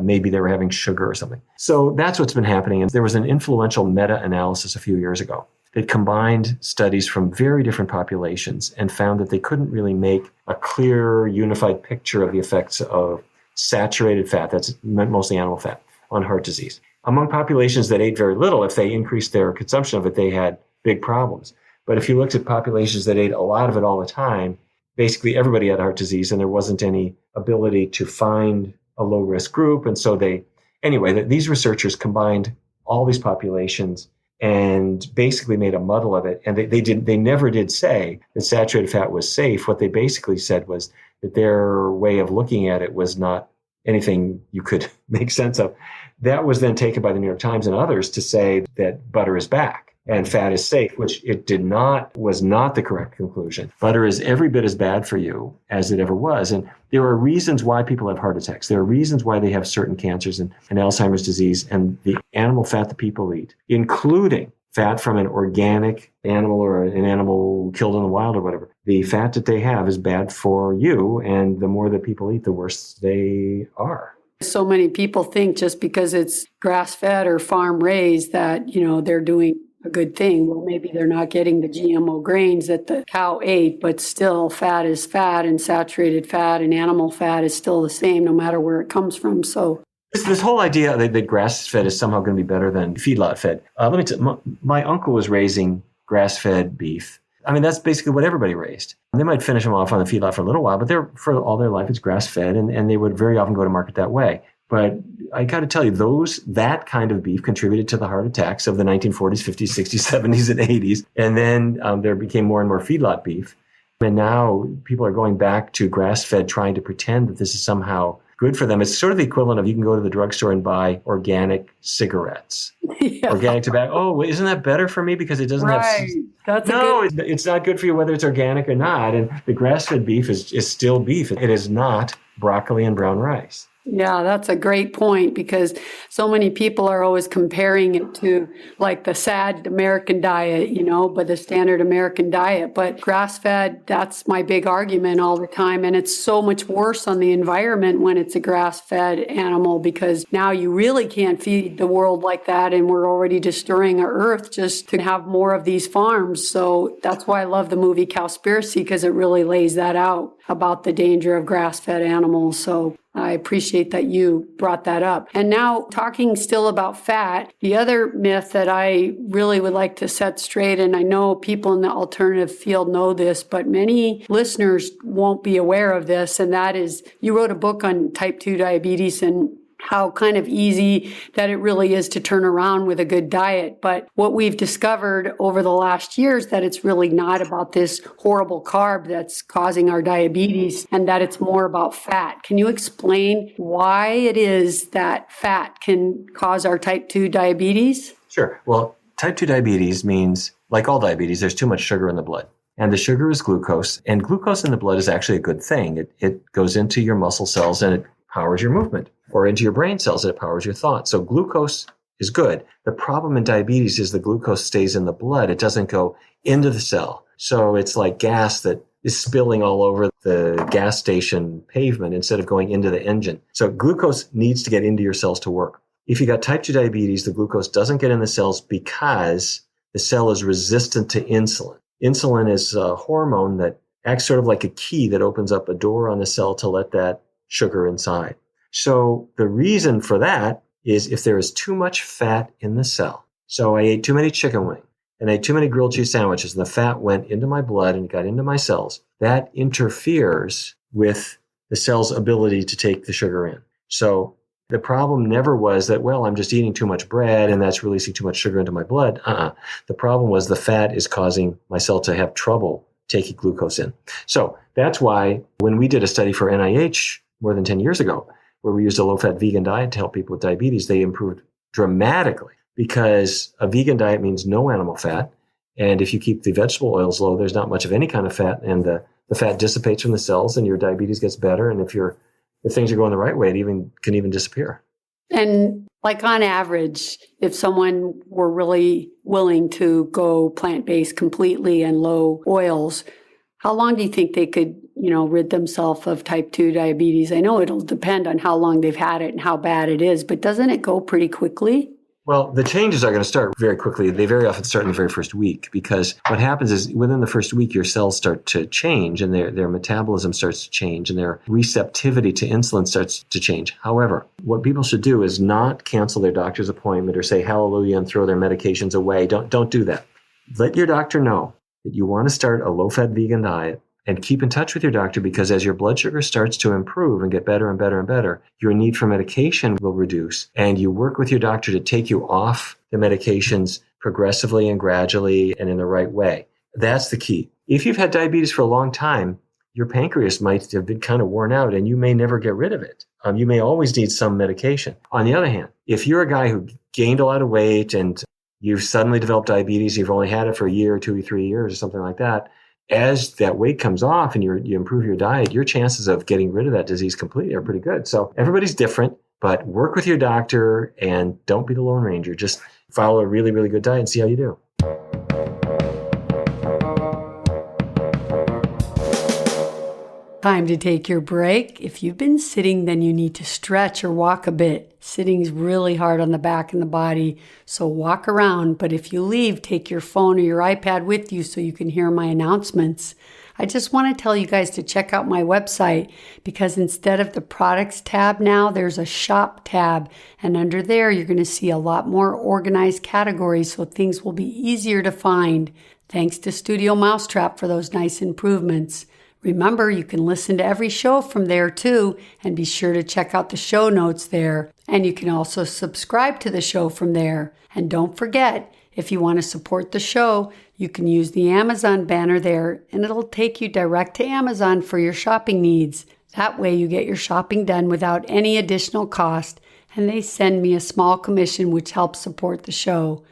Maybe they were having sugar or something. So that's what's been happening. And there was an influential meta-analysis a few years ago that combined studies from very different populations and found that they couldn't really make a clear, unified picture of the effects of saturated fat, that's mostly animal fat, on heart disease. Among populations that ate very little, if they increased their consumption of it, they had big problems. But if you looked at populations that ate a lot of it all the time, basically everybody had heart disease, and there wasn't any ability to find a low-risk group. And so these researchers combined all these populations and basically made a muddle of it. And they never did say that saturated fat was safe. What they basically said was that their way of looking at it was not anything you could make sense of. That was then taken by the New York Times and others to say that butter is back and fat is safe, which was not the correct conclusion. Butter is every bit as bad for you as it ever was. And there are reasons why people have heart attacks. There are reasons why they have certain cancers and Alzheimer's disease, and the animal fat that people eat, including fat from an organic animal or an animal killed in the wild or whatever. The fat that they have is bad for you. And the more that people eat, the worse they are. So many people think just because it's grass-fed or farm-raised that, they're doing a good thing. Well, maybe they're not getting the GMO grains that the cow ate, but still fat is fat, and saturated fat and animal fat is still the same no matter where it comes from. So this whole idea that grass-fed is somehow going to be better than feedlot-fed. Let me tell you, my uncle was raising grass-fed beef. I mean, that's basically what everybody raised. They might finish them off on the feedlot for a little while, but for all their life, it's grass-fed, and they would very often go to market that way. But I got to tell you, that kind of beef contributed to the heart attacks of the 1940s, 50s, 60s, 70s, and 80s. And then there became more and more feedlot beef. And now people are going back to grass-fed, trying to pretend that this is somehow good for them. It's sort of the equivalent of you can go to the drugstore and buy organic cigarettes, organic tobacco. Oh, isn't that better for me because it doesn't have... It's not good for you whether it's organic or not. And the grass-fed beef is still beef. It is not broccoli and brown rice. Yeah, that's a great point because so many people are always comparing it to like the sad American diet, but the standard American diet. But grass-fed, that's my big argument all the time. And it's so much worse on the environment when it's a grass-fed animal because now you really can't feed the world like that. And we're already destroying our earth just to have more of these farms. So that's why I love the movie Cowspiracy because it really lays that out about the danger of grass-fed animals. So I appreciate that you brought that up. And now talking still about fat, the other myth that I really would like to set straight, and I know people in the alternative field know this, but many listeners won't be aware of this, and that is you wrote a book on type 2 diabetes and how kind of easy that it really is to turn around with a good diet. But what we've discovered over the last years that it's really not about this horrible carb that's causing our diabetes and that it's more about fat. Can you explain why it is that fat can cause our type 2 diabetes? Sure. Well, type 2 diabetes means, like all diabetes, there's too much sugar in the blood. And the sugar is glucose. And glucose in the blood is actually a good thing. It goes into your muscle cells and it powers your movement, or into your brain cells and it powers your thought. So glucose is good. The problem in diabetes is the glucose stays in the blood. It doesn't go into the cell. So it's like gas that is spilling all over the gas station pavement instead of going into the engine. So glucose needs to get into your cells to work. If you got type 2 diabetes, the glucose doesn't get in the cells because the cell is resistant to insulin. Insulin is a hormone that acts sort of like a key that opens up a door on the cell to let that sugar inside. So the reason for that is if there is too much fat in the cell. So I ate too many chicken wings and I ate too many grilled cheese sandwiches and the fat went into my blood and got into my cells. That interferes with the cell's ability to take the sugar in. So the problem never was that, well, I'm just eating too much bread and that's releasing too much sugar into my blood. The problem was the fat is causing my cell to have trouble taking glucose in. So that's why when we did a study for NIH more than 10 years ago, where we used a low-fat vegan diet to help people with diabetes, they improved dramatically because a vegan diet means no animal fat. And if you keep the vegetable oils low, there's not much of any kind of fat, and the fat dissipates from the cells and your diabetes gets better. And if things are going the right way, it can even disappear. And like on average, if someone were really willing to go plant-based completely and low oils, how long do you think they could, rid themselves of type 2 diabetes? I know it'll depend on how long they've had it and how bad it is, but doesn't it go pretty quickly? Well, the changes are going to start very quickly. They very often start in the very first week because what happens is within the first week, your cells start to change and their metabolism starts to change and their receptivity to insulin starts to change. However, what people should do is not cancel their doctor's appointment or say hallelujah and throw their medications away. Don't do that. Let your doctor know that you want to start a low-fat vegan diet and keep in touch with your doctor because as your blood sugar starts to improve and get better and better and better, your need for medication will reduce. And you work with your doctor to take you off the medications progressively and gradually and in the right way. That's the key. If you've had diabetes for a long time, your pancreas might have been kind of worn out and you may never get rid of it. You may always need some medication. On the other hand, if you're a guy who gained a lot of weight and you've suddenly developed diabetes, you've only had it for a year, 2 or 3 years or something like that, as that weight comes off and you improve your diet, your chances of getting rid of that disease completely are pretty good. So everybody's different, but work with your doctor and don't be the Lone Ranger. Just follow a really, really good diet and see how you do. Time to take your break. If you've been sitting, then you need to stretch or walk a bit. Sitting's really hard on the back and the body, so walk around. But if you leave, take your phone or your iPad with you so you can hear my announcements. I just want to tell you guys to check out my website because instead of the products tab now, there's a shop tab. And under there, you're going to see a lot more organized categories so things will be easier to find. Thanks to Studio Mousetrap for those nice improvements. Remember, you can listen to every show from there too, and be sure to check out the show notes there. And you can also subscribe to the show from there. And don't forget, if you want to support the show, you can use the Amazon banner there, and it'll take you direct to Amazon for your shopping needs. That way you get your shopping done without any additional cost, and they send me a small commission which helps support the show.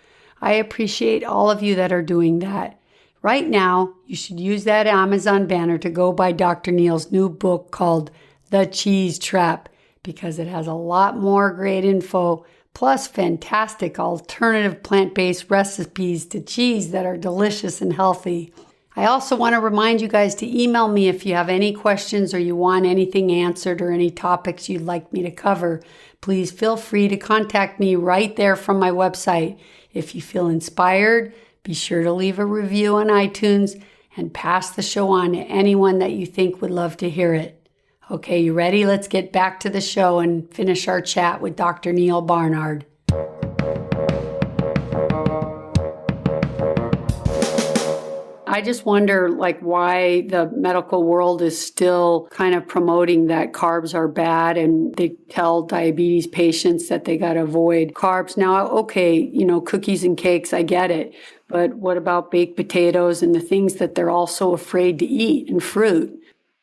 I appreciate all of you that are doing that. Right now, you should use that Amazon banner to go buy Dr. Neal's new book called The Cheese Trap. because it has a lot more great info, plus fantastic alternative plant-based recipes to cheese that are delicious and healthy. I also want to remind you guys to email me if you have any questions or you want anything answered or any topics you'd like me to cover. Please feel free to contact me right there from my website. If you feel inspired, be sure to leave a review on iTunes and pass the show on to anyone that you think would love to hear it. Okay, you ready? Let's get back to the show and finish our chat with Dr. Neal Barnard. I just wonder, why the medical world is still kind of promoting that carbs are bad, and they tell diabetes patients that they got to avoid carbs. Now, okay, cookies and cakes, I get it. But what about baked potatoes and the things that they're also afraid to eat, and fruit?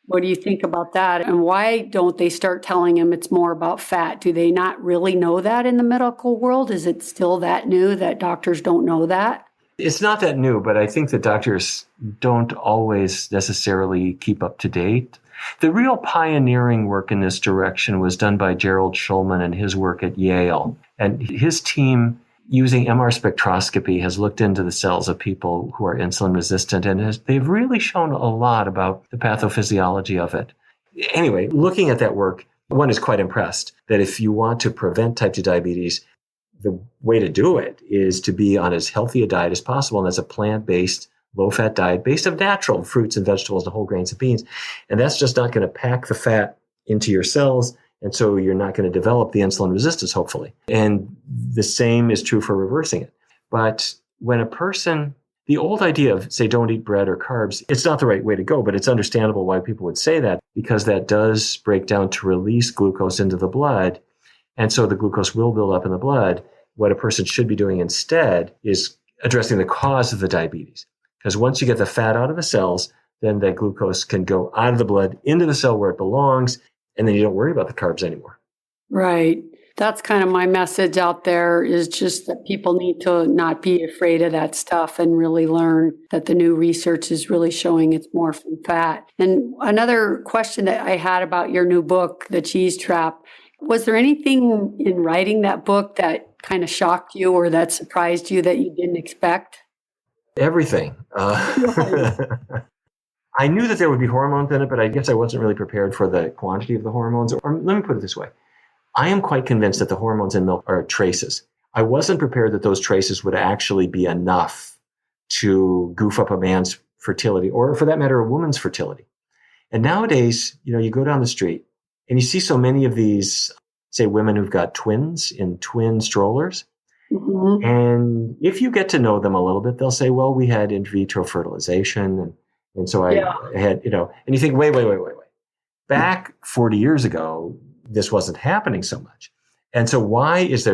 What do you think about that? And why don't they start telling them it's more about fat? Do they not really know that in the medical world? Is it still that new that doctors don't know that? It's not that new, but I think that doctors don't always necessarily keep up to date. The real pioneering work in this direction was done by Gerald Shulman and his work at Yale. And his team, using MR spectroscopy, has looked into the cells of people who are insulin resistant, and they've really shown a lot about the pathophysiology of it. Anyway, looking at that work, one is quite impressed that if you want to prevent type 2 diabetes, the way to do it is to be on as healthy a diet as possible, and that's a plant-based, low-fat diet based on natural fruits and vegetables and whole grains and beans. And that's just not going to pack the fat into your cells, and so you're not going to develop the insulin resistance, hopefully. And the same is true for reversing it. But when a person, the old idea of, say, don't eat bread or carbs, it's not the right way to go, but it's understandable why people would say that, because that does break down to release glucose into the blood. And so the glucose will build up in the blood. What a person should be doing instead is addressing the cause of the diabetes. Because once you get the fat out of the cells, then that glucose can go out of the blood into the cell where it belongs, and then you don't worry about the carbs anymore. Right. That's kind of my message out there, is just that people need to not be afraid of that stuff and really learn that the new research is really showing it's more from fat. And another question that I had about your new book, The Cheese Trap, was there anything in writing that book that kind of shocked you or that surprised you that you didn't expect? Everything. I knew that there would be hormones in it, but I guess I wasn't really prepared for the quantity of the hormones. Or let me put it this way. I am quite convinced that the hormones in milk are traces. I wasn't prepared that those traces would actually be enough to goof up a man's fertility, or for that matter, a woman's fertility. And nowadays, you go down the street and you see so many of these, say, women who've got twins in twin strollers. Mm-hmm. And if you get to know them a little bit, they'll say, well, we had in vitro fertilization. And so I had, and you think, wait. Back 40 years ago, this wasn't happening so much. And so why is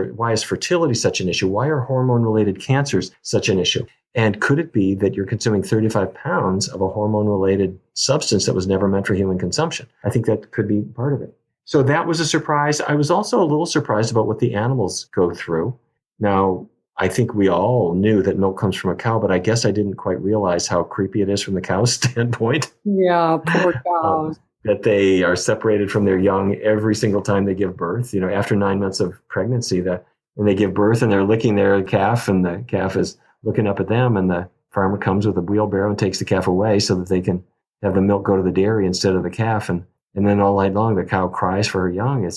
fertility such an issue? Why are hormone-related cancers such an issue? And could it be that you're consuming 35 pounds of a hormone-related substance that was never meant for human consumption? I think that could be part of it. So that was a surprise. I was also a little surprised about what the animals go through. Now, I think we all knew that milk comes from a cow, but I guess I didn't quite realize how creepy it is from the cow's standpoint. Yeah, poor cows. That they are separated from their young every single time they give birth. After 9 months of pregnancy, and they give birth and they're licking their calf, and the calf is looking up at them, and the farmer comes with a wheelbarrow and takes the calf away so that they can have the milk go to the dairy instead of the calf. And then all night long, the cow cries for her young.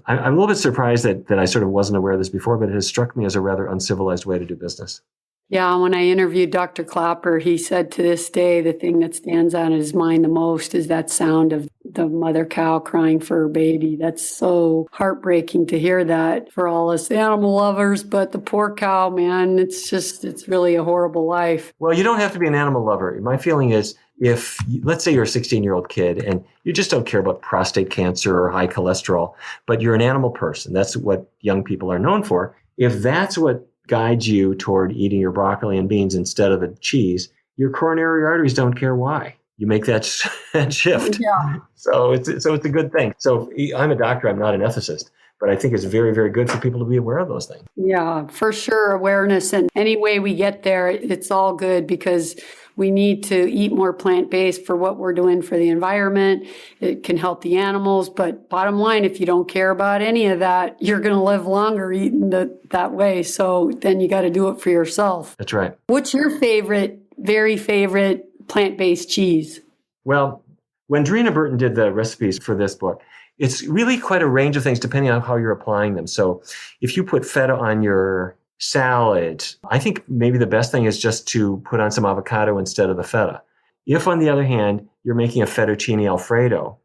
I'm a little bit surprised that I sort of wasn't aware of this before, but it has struck me as a rather uncivilized way to do business. Yeah, when I interviewed Dr. Clapper, he said to this day, the thing that stands out in his mind the most is that sound of the mother cow crying for her baby. That's so heartbreaking to hear that for all us animal lovers, but the poor cow, man, it's really a horrible life. Well, you don't have to be an animal lover. My feeling is, if, let's say you're a 16-year-old kid and you just don't care about prostate cancer or high cholesterol, but you're an animal person, that's what young people are known for. If that's what guides you toward eating your broccoli and beans instead of the cheese, your coronary arteries don't care why. You make that shift. Yeah. So it's a good thing. So I'm a doctor, I'm not an ethicist, But I think it's very, very good for people to be aware of those things. Yeah, for sure. Awareness. And any way we get there, it's all good because we need to eat more plant-based for what we're doing for the environment. It can help the animals. But bottom line, if you don't care about any of that, you're going to live longer eating that way. So then you got to do it for yourself. That's right. What's your very favorite plant-based cheese? Well, when Drina Burton did the recipes for this book, it's really quite a range of things depending on how you're applying them. So if you put feta on your salad, I think maybe the best thing is just to put on some avocado instead of the feta. If, on the other hand, you're making a fettuccine Alfredo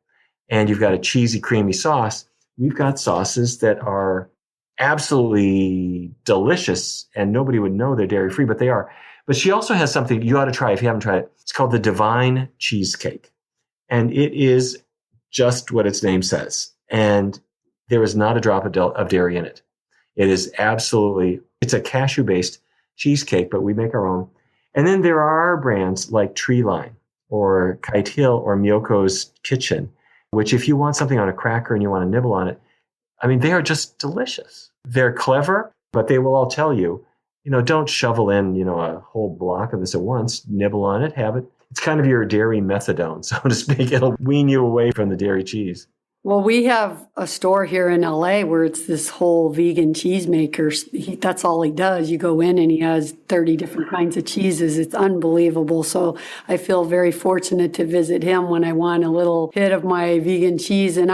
and you've got a cheesy, creamy sauce, we've got sauces that are absolutely delicious and nobody would know they're dairy-free, but they are. But she also has something you ought to try if you haven't tried it. It's called the Divine Cheesecake. And it is just what its name says. And there is not a drop of dairy in it. It is it's a cashew-based cheesecake, but we make our own. And then there are brands like Treeline or Kite Hill or Miyoko's Kitchen, which if you want something on a cracker and you want to nibble on it, I mean, they are just delicious. They're clever, but they will all tell you, don't shovel in, a whole block of this at once. Nibble on it, have it. It's kind of your dairy methadone, so to speak. It'll wean you away from the dairy cheese. Well, we have a store here in LA where it's this whole vegan cheese maker. That's all he does. You go in and he has 30 different kinds of cheeses. It's unbelievable. So I feel very fortunate to visit him when I want a little hit of my vegan cheese. And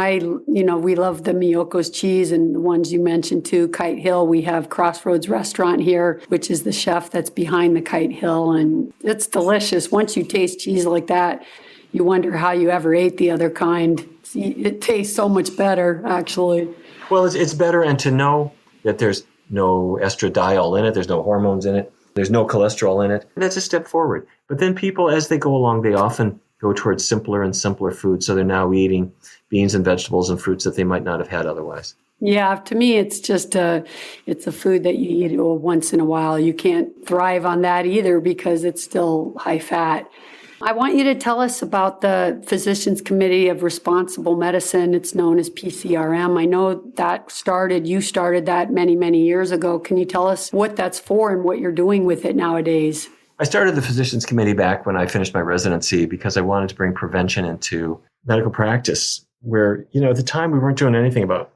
we love the Miyoko's cheese and the ones you mentioned too, Kite Hill. We have Crossroads Restaurant here, which is the chef that's behind the Kite Hill. And it's delicious. Once you taste cheese like that, you wonder how you ever ate the other kind. It tastes so much better, actually. Well, it's better, and to know that there's no estradiol in it, there's no hormones in it, there's no cholesterol in it, that's a step forward. But then people, as they go along, they often go towards simpler and simpler foods. So they're now eating beans and vegetables and fruits that they might not have had otherwise. Yeah, to me, it's just it's a food that you eat once in a while. You can't thrive on that either because it's still high fat. I want you to tell us about the Physicians Committee of Responsible Medicine. It's known as PCRM. I know you started that many, many years ago. Can you tell us what that's for and what you're doing with it nowadays? I started the Physicians Committee back when I finished my residency because I wanted to bring prevention into medical practice where, at the time we weren't doing anything about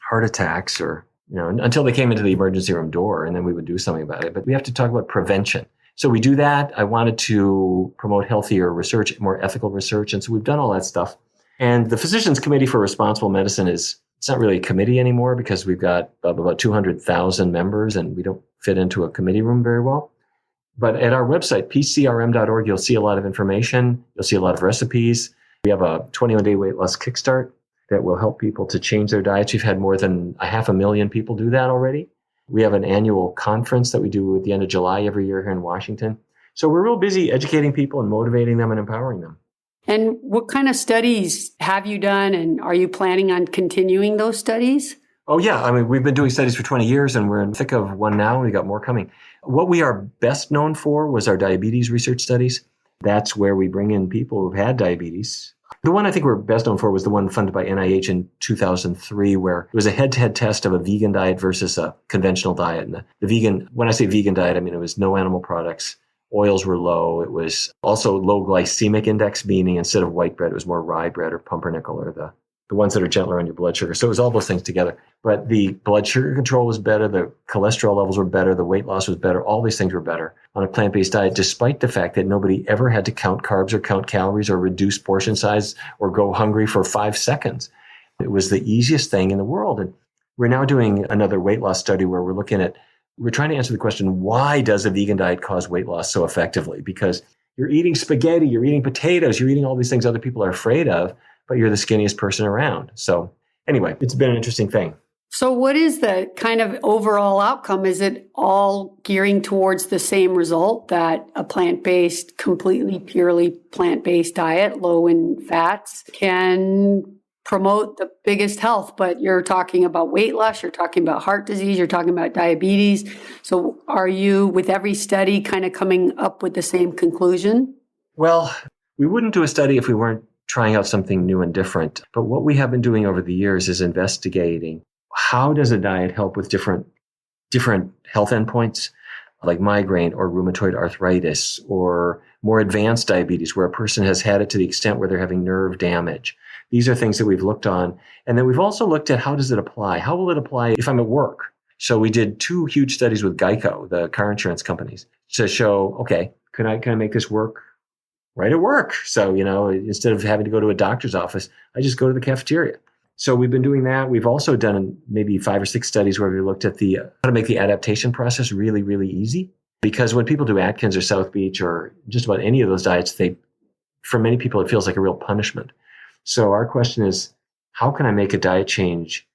heart attacks or, until they came into the emergency room door and then we would do something about it. But we have to talk about prevention. So we do that. I wanted to promote healthier research, more ethical research. And so we've done all that stuff. And the Physicians Committee for Responsible Medicine it's not really a committee anymore because we've got about 200,000 members and we don't fit into a committee room very well. But at our website, pcrm.org, you'll see a lot of information. You'll see a lot of recipes. We have a 21-day weight loss kickstart that will help people to change their diets. We've had more than 500,000 people do that already. We have an annual conference that we do at the end of July every year here in Washington. So we're real busy educating people and motivating them and empowering them. And what kind of studies have you done, and are you planning on continuing those studies? Oh, yeah. I mean, we've been doing studies for 20 years, and we're in the thick of one now, and we got more coming. What we are best known for was our diabetes research studies. That's where we bring in people who've had diabetes. The one I think we're best known for was the one funded by NIH in 2003, where it was a head-to-head test of a vegan diet versus a conventional diet. And the vegan, when I say vegan diet, I mean it was no animal products. Oils were low. It was also low glycemic index, meaning instead of white bread, it was more rye bread or pumpernickel or the ones that are gentler on your blood sugar. So it was all those things together. But the blood sugar control was better. The cholesterol levels were better. The weight loss was better. All these things were better on a plant-based diet, despite the fact that nobody ever had to count carbs or count calories or reduce portion size or go hungry for 5 seconds. It was the easiest thing in the world. And we're now doing another weight loss study where we're trying to answer the question, why does a vegan diet cause weight loss so effectively? Because you're eating spaghetti, you're eating potatoes, you're eating all these things other people are afraid of, but you're the skinniest person around. So anyway, it's been an interesting thing. So what is the kind of overall outcome? Is it all gearing towards the same result, that a plant-based, completely purely plant-based diet, low in fats, can promote the biggest health? But you're talking about weight loss, you're talking about heart disease, you're talking about diabetes. So are you, with every study, kind of coming up with the same conclusion? Well, we wouldn't do a study if we weren't trying out something new and different. But what we have been doing over the years is investigating how does a diet help with different health endpoints, like migraine or rheumatoid arthritis or more advanced diabetes, where a person has had it to the extent where they're having nerve damage. These are things that we've looked on. And then we've also looked at how does it apply? How will it apply if I'm at work? So we did 2 huge studies with Geico, the car insurance companies, to show, okay, can I make this work right at work? So, instead of having to go to a doctor's office, I just go to the cafeteria. So we've been doing that. We've also done maybe 5 or 6 studies where we looked at how to make the adaptation process really, really easy. Because when people do Atkins or South Beach or just about any of those diets, for many people, it feels like a real punishment. So our question is, how can I make a diet change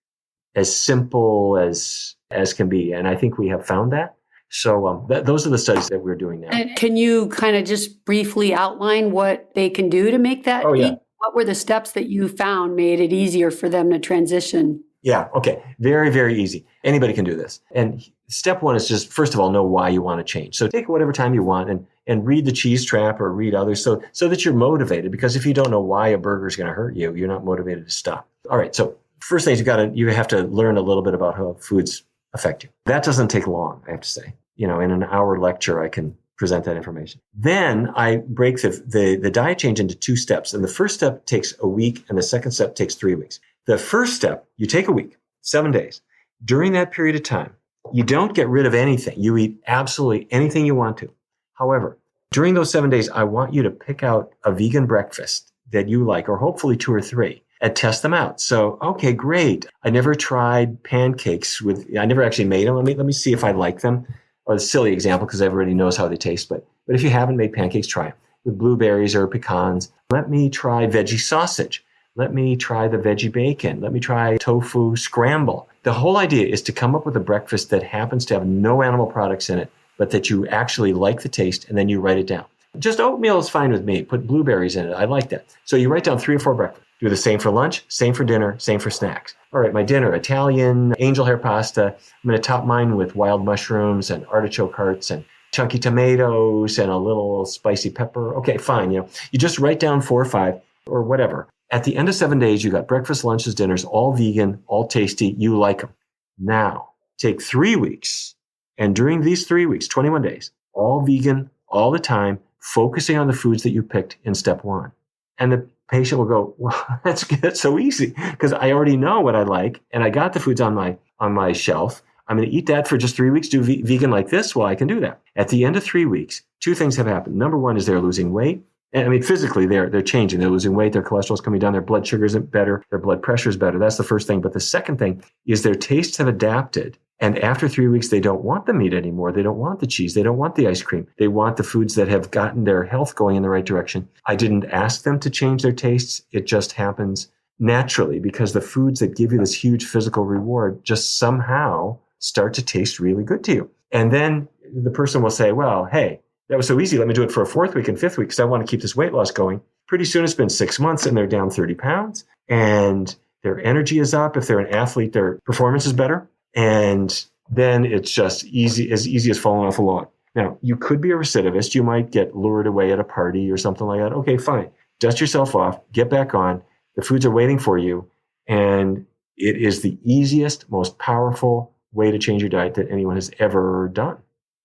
as simple as can be? And I think we have found that. So those are the studies that we're doing now. And can you kind of just briefly outline what they can do to make that? Oh, yeah. What were the steps that you found made it easier for them to transition? Yeah. Okay. Very, very easy. Anybody can do this. And step 1 is just, first of all, know why you want to change. So take whatever time you want and read The Cheese Trap or read others so that you're motivated. Because if you don't know why a burger is going to hurt you, you're not motivated to stop. All right. So first thing you have to learn a little bit about how foods affect you. That doesn't take long, I have to say. In an hour lecture, I can present that information. Then I break the diet change into 2 steps. And the first step takes a week and the second step takes 3 weeks. The first step, you take a week, 7 days. During that period of time, you don't get rid of anything. You eat absolutely anything you want to. However, during those 7 days, I want you to pick out a vegan breakfast that you like, or hopefully 2 or 3, and test them out. So, okay, great. I never tried pancakes I never actually made them. Let me see if I like them. Or a silly example because everybody knows how they taste. But if you haven't made pancakes, try them with blueberries or pecans. Let me try veggie sausage. Let me try the veggie bacon. Let me try tofu scramble. The whole idea is to come up with a breakfast that happens to have no animal products in it, but that you actually like the taste, and then you write it down. Just oatmeal is fine with me. Put blueberries in it. I like that. So you write down 3 or 4 breakfasts. Do the same for lunch, same for dinner, same for snacks. All right, my dinner, Italian angel hair pasta. I'm going to top mine with wild mushrooms and artichoke hearts and chunky tomatoes and a little spicy pepper. Okay, fine. You just write down 4 or 5 or whatever. At the end of 7 days, you got breakfast, lunches, dinners, all vegan, all tasty. You like them. Now, take 3 weeks. And during these 3 weeks, 21 days, all vegan, all the time, focusing on the foods that you picked in step 1. And the patient will go, well, that's so easy because I already know what I like and I got the foods on my shelf. I'm going to eat that for just 3 weeks, do vegan like this. Well, I can do that. At the end of 3 weeks, 2 things have happened. Number 1 is they're losing weight. And physically they're changing. They're losing weight. Their cholesterol's coming down. Their blood sugar is better. Their blood pressure is better. That's the first thing. But the second thing is their tastes have adapted. And after 3 weeks, they don't want the meat anymore. They don't want the cheese. They don't want the ice cream. They want the foods that have gotten their health going in the right direction. I didn't ask them to change their tastes. It just happens naturally because the foods that give you this huge physical reward just somehow start to taste really good to you. And then the person will say, well, hey, that was so easy. Let me do it for a 4th week and 5th week because I want to keep this weight loss going. Pretty soon it's been 6 months and they're down 30 pounds and their energy is up. If they're an athlete, their performance is better. And then it's just as easy as falling off a log. Now, you could be a recidivist. You might get lured away at a party or something like that. Okay, fine. Dust yourself off. Get back on. The foods are waiting for you. And it is the easiest, most powerful way to change your diet that anyone has ever done.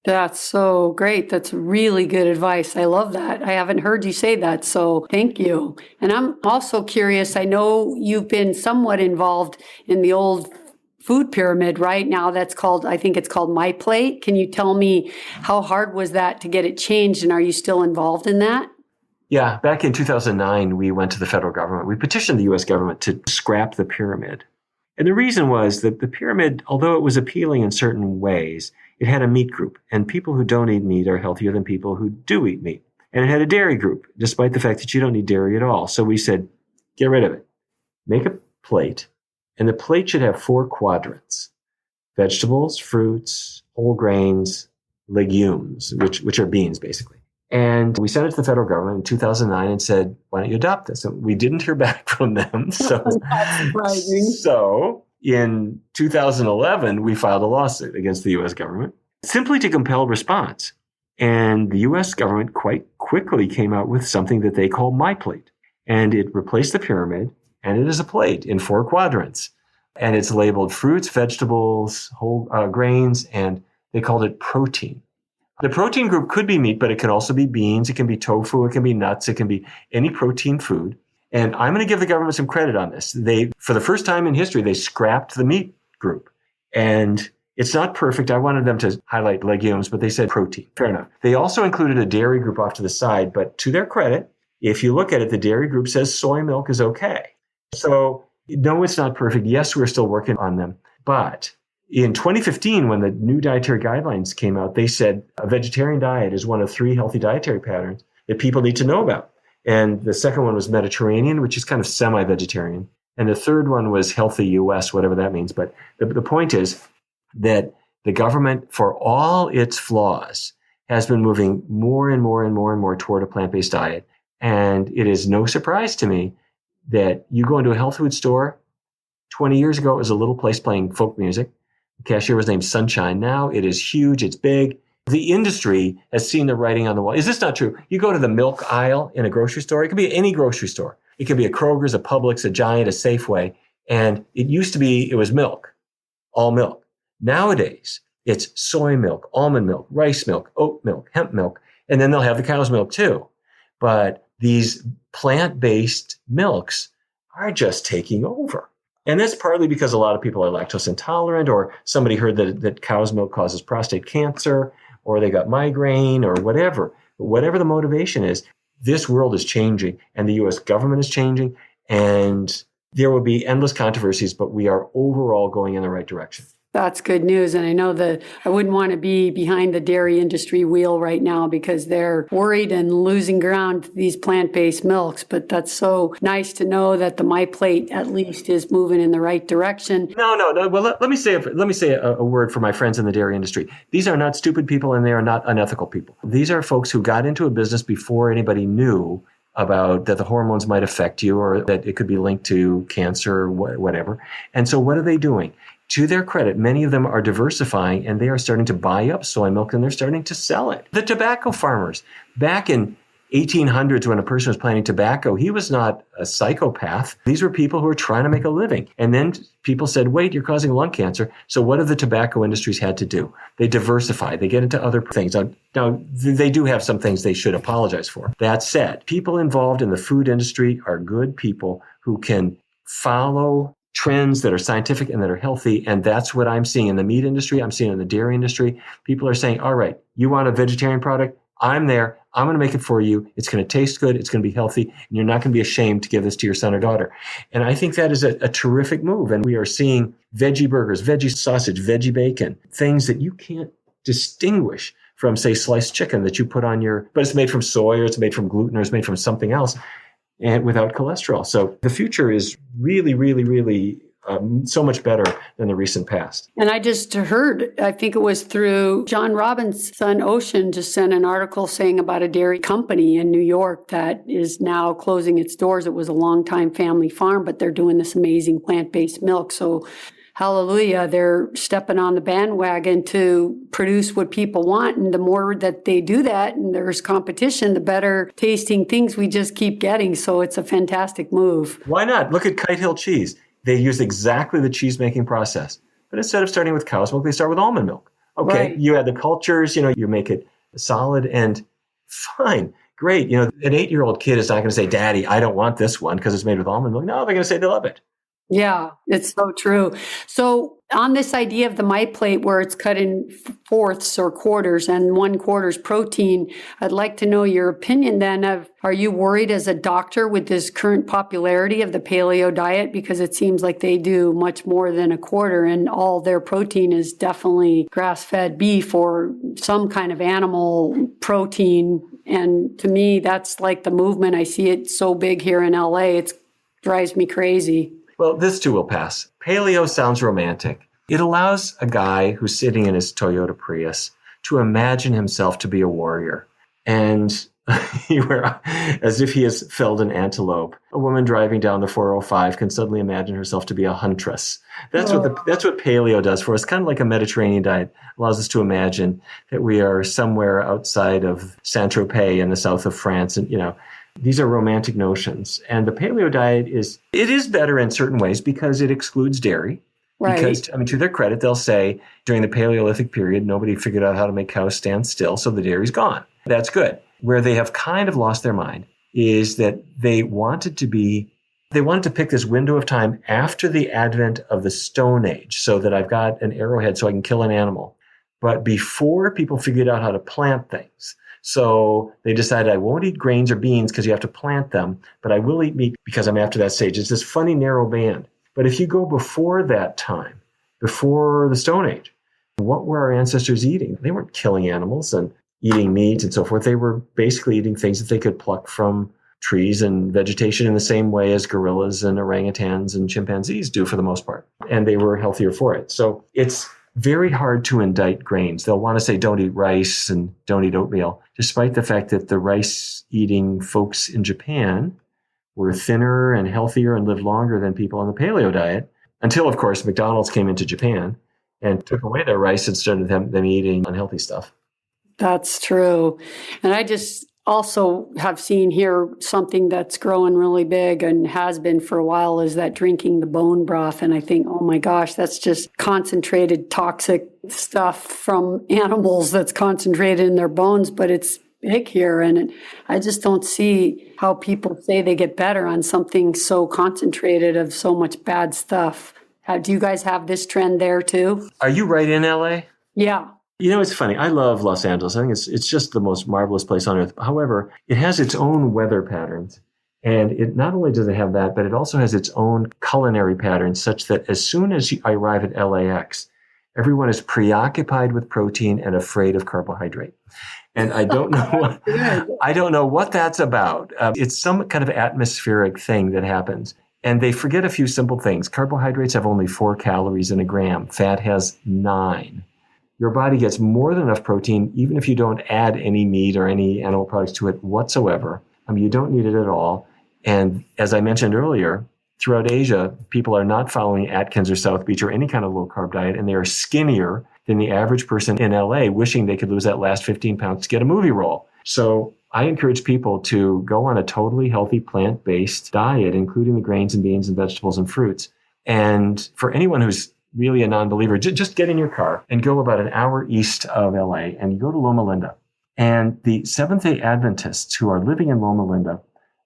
That's so great. That's really good advice. I love that. I haven't heard you say that, so thank you. And I'm also curious. I know you've been somewhat involved in the old food pyramid right now. I think it's called My Plate. Can you tell me how hard was that to get it changed? And are you still involved in that? Yeah. Back in 2009, we went to the federal government. We petitioned the U.S. government to scrap the pyramid. And the reason was that the pyramid, although it was appealing in certain ways, it had a meat group. And people who don't eat meat are healthier than people who do eat meat. And it had a dairy group, despite the fact that you don't need dairy at all. So we said, get rid of it. Make a plate. And the plate should have 4 quadrants: vegetables, fruits, whole grains, legumes, which are beans, basically. And we sent it to the federal government in 2009 and said, why don't you adopt this? And we didn't hear back from them. So in 2011, we filed a lawsuit against the U.S. government simply to compel response. And the U.S. government quite quickly came out with something that they call My Plate. And it replaced the pyramid. And it is a plate in 4 quadrants And it's labeled fruits, vegetables, whole grains, and they called it protein. The protein group could be meat, but it can also be beans. It can be tofu. It can be nuts. It can be any protein food. And I'm going to give the government some credit on this. For the first time in history, they scrapped the meat group. And it's not perfect. I wanted them to highlight legumes, but they said protein. Fair enough. They also included a dairy group off to the side. But to their credit, if you look at it, the dairy group says soy milk is okay. So no, it's not perfect. Yes, we're still working on them. But in 2015, when the new dietary guidelines came out, they said a vegetarian diet is one of 3 healthy dietary patterns that people need to know about. And the second one was Mediterranean, which is kind of semi-vegetarian. And the third one was healthy US, whatever that means. But the point is that the government, for all its flaws, has been moving more and more and more and more toward a plant-based diet. And it is no surprise to me that you go into a health food store. 20 years ago, it was a little place playing folk music. The cashier was named Sunshine. Now it is huge. It's big. The industry has seen the writing on the wall. Is this not true? You go to the milk aisle in a grocery store. It could be any grocery store. It could be a Kroger's, a Publix, a Giant, a Safeway. And it used to be, it was milk, all milk. Nowadays, it's soy milk, almond milk, rice milk, oat milk, hemp milk, and then they'll have the cow's milk too. But these plant-based milks are just taking over. And that's partly because a lot of people are lactose intolerant, or somebody heard that cow's milk causes prostate cancer, or they got migraine, or whatever. Whatever the motivation is, this world is changing, and the U.S. government is changing, and there will be endless controversies, but we are overall going in the right direction. That's good news. And I know that I wouldn't want to be behind the dairy industry wheel right now because they're worried and losing ground to these plant-based milks. But that's so nice to know that the My Plate at least is moving in the right direction. No. Well, let me say a word for my friends in the dairy industry. These are not stupid people, and they are not unethical people. These are folks who got into a business before anybody knew about that the hormones might affect you, or that it could be linked to cancer or whatever. And so what are they doing? To their credit, many of them are diversifying, and they are starting to buy up soy milk, and they're starting to sell it. The tobacco farmers, back in 1800s when a person was planting tobacco, he was not a psychopath. These were people who were trying to make a living. And then people said, wait, you're causing lung cancer. So what have the tobacco industries had to do? They diversify. They get into other things. Now, they do have some things they should apologize for. That said, people involved in the food industry are good people who can follow trends that are scientific and that are healthy. And that's what I'm seeing in the meat industry. I'm seeing it in the dairy industry. People are saying, all right, you want a vegetarian product? I'm there. I'm going to make it for you. It's going to taste good. It's going to be healthy. And you're not going to be ashamed to give this to your son or daughter. And I think that is a terrific move. And we are seeing veggie burgers, veggie sausage, veggie bacon, things that you can't distinguish from, say, sliced chicken that you put on but it's made from soy, or it's made from gluten, or it's made from something else, and without cholesterol. So the future is really, really, really so much better than the recent past. And I just heard, I think it was through John Robbins' son, Ocean, just sent an article saying about a dairy company in New York that is now closing its doors. It was a longtime family farm, but they're doing this amazing plant-based milk. So hallelujah, they're stepping on the bandwagon to produce what people want. And the more that they do that and there's competition, the better tasting things we just keep getting. So it's a fantastic move. Why not? Look at Kite Hill cheese. They use exactly the cheese making process. But instead of starting with cow's milk, they start with almond milk. Okay, right. You add the cultures, you make it solid, and fine, great. An 8-year-old kid is not going to say, Daddy, I don't want this one because it's made with almond milk. No, they're going to say they love it. Yeah, it's so true. So on this idea of the My Plate where it's cut in fourths or quarters and 1/4 is protein, I'd like to know your opinion then of, are you worried as a doctor with this current popularity of the paleo diet? Because it seems like they do much more than 1/4 and all their protein is definitely grass-fed beef or some kind of animal protein. And to me, that's like the movement. I see it so big here in LA. It drives me crazy. Well, this too will pass. Paleo sounds romantic. It allows a guy who's sitting in his Toyota Prius to imagine himself to be a warrior. And as if he has felled an antelope. A woman driving down the 405 can suddenly imagine herself to be a huntress. That's what paleo does for us. Kind of like a Mediterranean diet. Allows us to imagine that we are somewhere outside of Saint-Tropez in the south of France. And, These are romantic notions. And the paleo diet is better in certain ways because it excludes dairy. Right. Because, to their credit, they'll say during the Paleolithic period, nobody figured out how to make cows stand still, so the dairy's gone. That's good. Where they have kind of lost their mind is that they wanted to pick this window of time after the advent of the Stone Age, so that I've got an arrowhead so I can kill an animal. But before people figured out how to plant things. So they decided I won't eat grains or beans because you have to plant them, but I will eat meat because I'm after that stage. It's this funny narrow band. But if you go before that time, before the Stone Age, what were our ancestors eating? They weren't killing animals and eating meat and so forth. They were basically eating things that they could pluck from trees and vegetation in the same way as gorillas and orangutans and chimpanzees do for the most part. And they were healthier for it. So it's very hard to indict grains. They'll want to say don't eat rice and don't eat oatmeal, despite the fact that the rice-eating folks in Japan were thinner and healthier and lived longer than people on the paleo diet, until, of course, McDonald's came into Japan and took away their rice and started them eating unhealthy stuff. That's true. And I just also have seen here something that's growing really big and has been for a while is that drinking the bone broth. And I think, oh my gosh, that's just concentrated toxic stuff from animals that's concentrated in their bones, but it's big here. And I just don't see how people say they get better on something so concentrated of so much bad stuff. Do you guys have this trend there too? Are you right in LA? Yeah. It's funny. I love Los Angeles. I think it's just the most marvelous place on earth. However, it has its own weather patterns. And it not only does it have that, but it also has its own culinary patterns such that as soon as I arrive at LAX, everyone is preoccupied with protein and afraid of carbohydrate. And I don't know what that's about. It's some kind of atmospheric thing that happens. And they forget a few simple things. Carbohydrates have only 4 calories in a gram. Fat has 9. Your body gets more than enough protein, even if you don't add any meat or any animal products to it whatsoever. You don't need it at all. And as I mentioned earlier, throughout Asia, people are not following Atkins or South Beach or any kind of low-carb diet, and they are skinnier than the average person in LA, wishing they could lose that last 15 pounds to get a movie role. So I encourage people to go on a totally healthy plant-based diet, including the grains and beans and vegetables and fruits. And for anyone who's really a non-believer, just get in your car and go about an hour east of LA and you go to Loma Linda. And the Seventh-day Adventists who are living in Loma Linda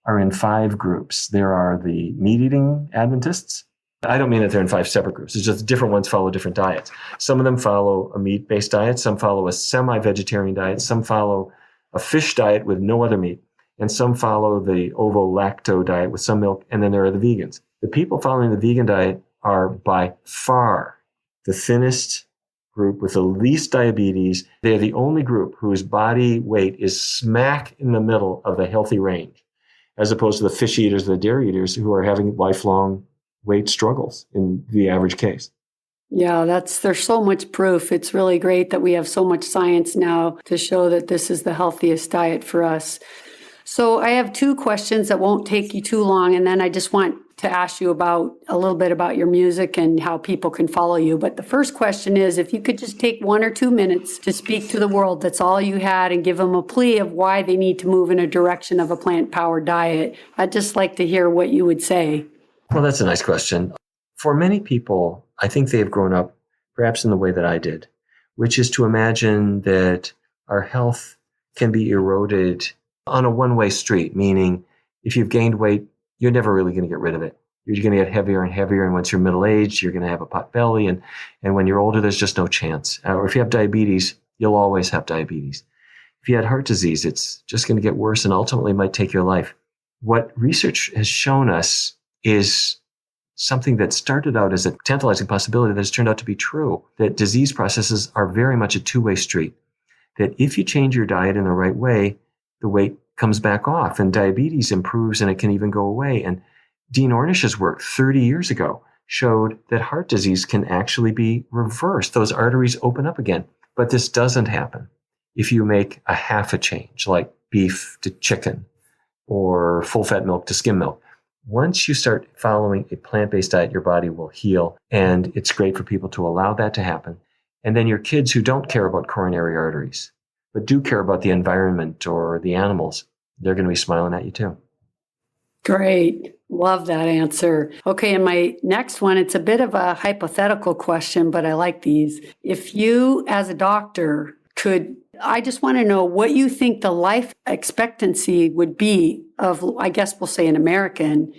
are in 5 groups. There are the meat-eating Adventists. I don't mean that they're in 5 separate groups. It's just different ones follow different diets. Some of them follow a meat-based diet. Some follow a semi-vegetarian diet. Some follow a fish diet with no other meat. And some follow the ovo-lacto diet with some milk. And then there are the vegans. The people following the vegan diet are by far the thinnest group with the least diabetes. They're the only group whose body weight is smack in the middle of the healthy range, as opposed to the fish eaters, the dairy eaters who are having lifelong weight struggles in the average case. Yeah, there's so much proof. It's really great that we have so much science now to show that this is the healthiest diet for us. So I have 2 questions that won't take you too long, and then I just want to ask you a little bit about your music and how people can follow you. But the first question is, if you could just take 1 or 2 minutes to speak to the world, that's all you had, and give them a plea of why they need to move in a direction of a plant-powered diet. I'd just like to hear what you would say. Well, that's a nice question. For many people, I think they have grown up perhaps in the way that I did, which is to imagine that our health can be eroded on a one-way street, meaning if you've gained weight, you're never really going to get rid of it. You're going to get heavier and heavier, and once you're middle-aged, you're going to have a pot belly, and when you're older, there's just no chance. Or if you have diabetes, you'll always have diabetes. If you had heart disease, it's just going to get worse and ultimately might take your life. What research has shown us is something that started out as a tantalizing possibility that has turned out to be true, that disease processes are very much a two-way street, that if you change your diet in the right way, the weight comes back off and diabetes improves and it can even go away. And Dean Ornish's work 30 years ago showed that heart disease can actually be reversed. Those arteries open up again. But this doesn't happen if you make a half a change, like beef to chicken or full-fat milk to skim milk. Once you start following a plant-based diet, your body will heal. And it's great for people to allow that to happen. And then your kids who don't care about coronary arteries, but do care about the environment or the animals, they're going to be smiling at you too. Great. Love that answer. Okay, and my next one, it's a bit of a hypothetical question, but I like these. If you, as a doctor, I just want to know what you think the life expectancy would be of, I guess we'll say an American,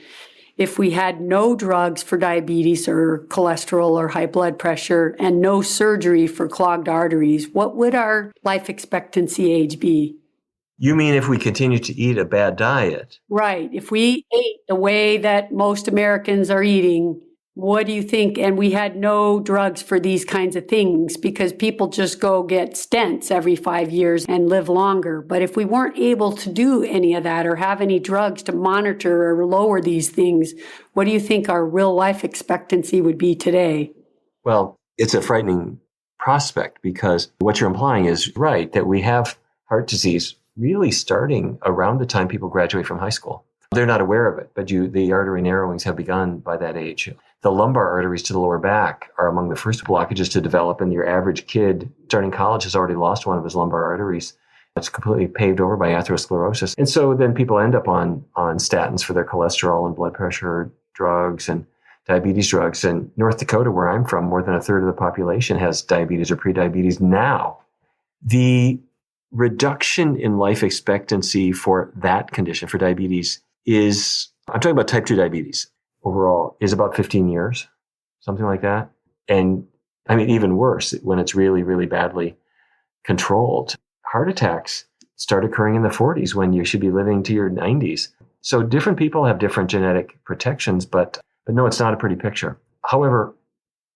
if we had no drugs for diabetes or cholesterol or high blood pressure and no surgery for clogged arteries, what would our life expectancy age be? You mean if we continue to eat a bad diet? Right. If we ate the way that most Americans are eating, what do you think? And we had no drugs for these kinds of things because people just go get stents every 5 years and live longer. But if we weren't able to do any of that or have any drugs to monitor or lower these things, what do you think our real life expectancy would be today? Well, it's a frightening prospect because what you're implying is right, that we have heart disease really starting around the time people graduate from high school. They're not aware of it, but the artery narrowings have begun by that age. The lumbar arteries to the lower back are among the first blockages to develop, and your average kid starting college has already lost one of his lumbar arteries. It's completely paved over by atherosclerosis. And so then people end up on statins for their cholesterol and blood pressure drugs and diabetes drugs. And North Dakota, where I'm from, more than a third of the population has diabetes or prediabetes now. The reduction in life expectancy for that condition, for diabetes, I'm talking about type 2 diabetes overall, is about 15 years, something like that. And I mean, even worse, when it's really, really badly controlled. Heart attacks start occurring in the 40s when you should be living to your 90s. So different people have different genetic protections, but no, it's not a pretty picture. However,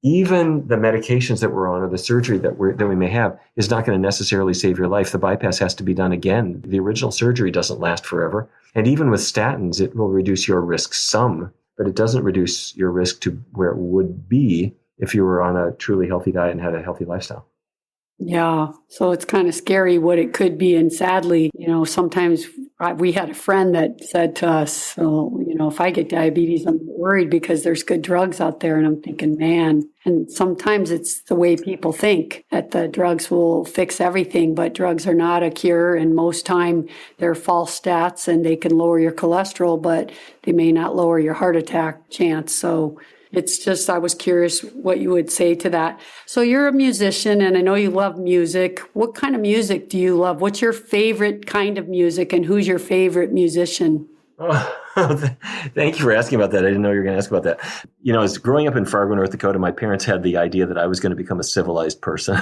even the medications that we're on or the surgery that we may have is not going to necessarily save your life. The bypass has to be done again. The original surgery doesn't last forever. And even with statins, it will reduce your risk some, but it doesn't reduce your risk to where it would be if you were on a truly healthy diet and had a healthy lifestyle. Yeah. So it's kind of scary what it could be. And sadly, sometimes we had a friend that said to us, if I get diabetes, I'm worried because there's good drugs out there. And I'm thinking, man, and sometimes it's the way people think that the drugs will fix everything, but drugs are not a cure. And most time they're false stats and they can lower your cholesterol, but they may not lower your heart attack chance. So it's just, I was curious what you would say to that. So you're a musician and I know you love music. What kind of music do you love? What's your favorite kind of music and who's your favorite musician? Oh, thank you for asking about that. I didn't know you were going to ask about that. As growing up in Fargo, North Dakota, my parents had the idea that I was going to become a civilized person.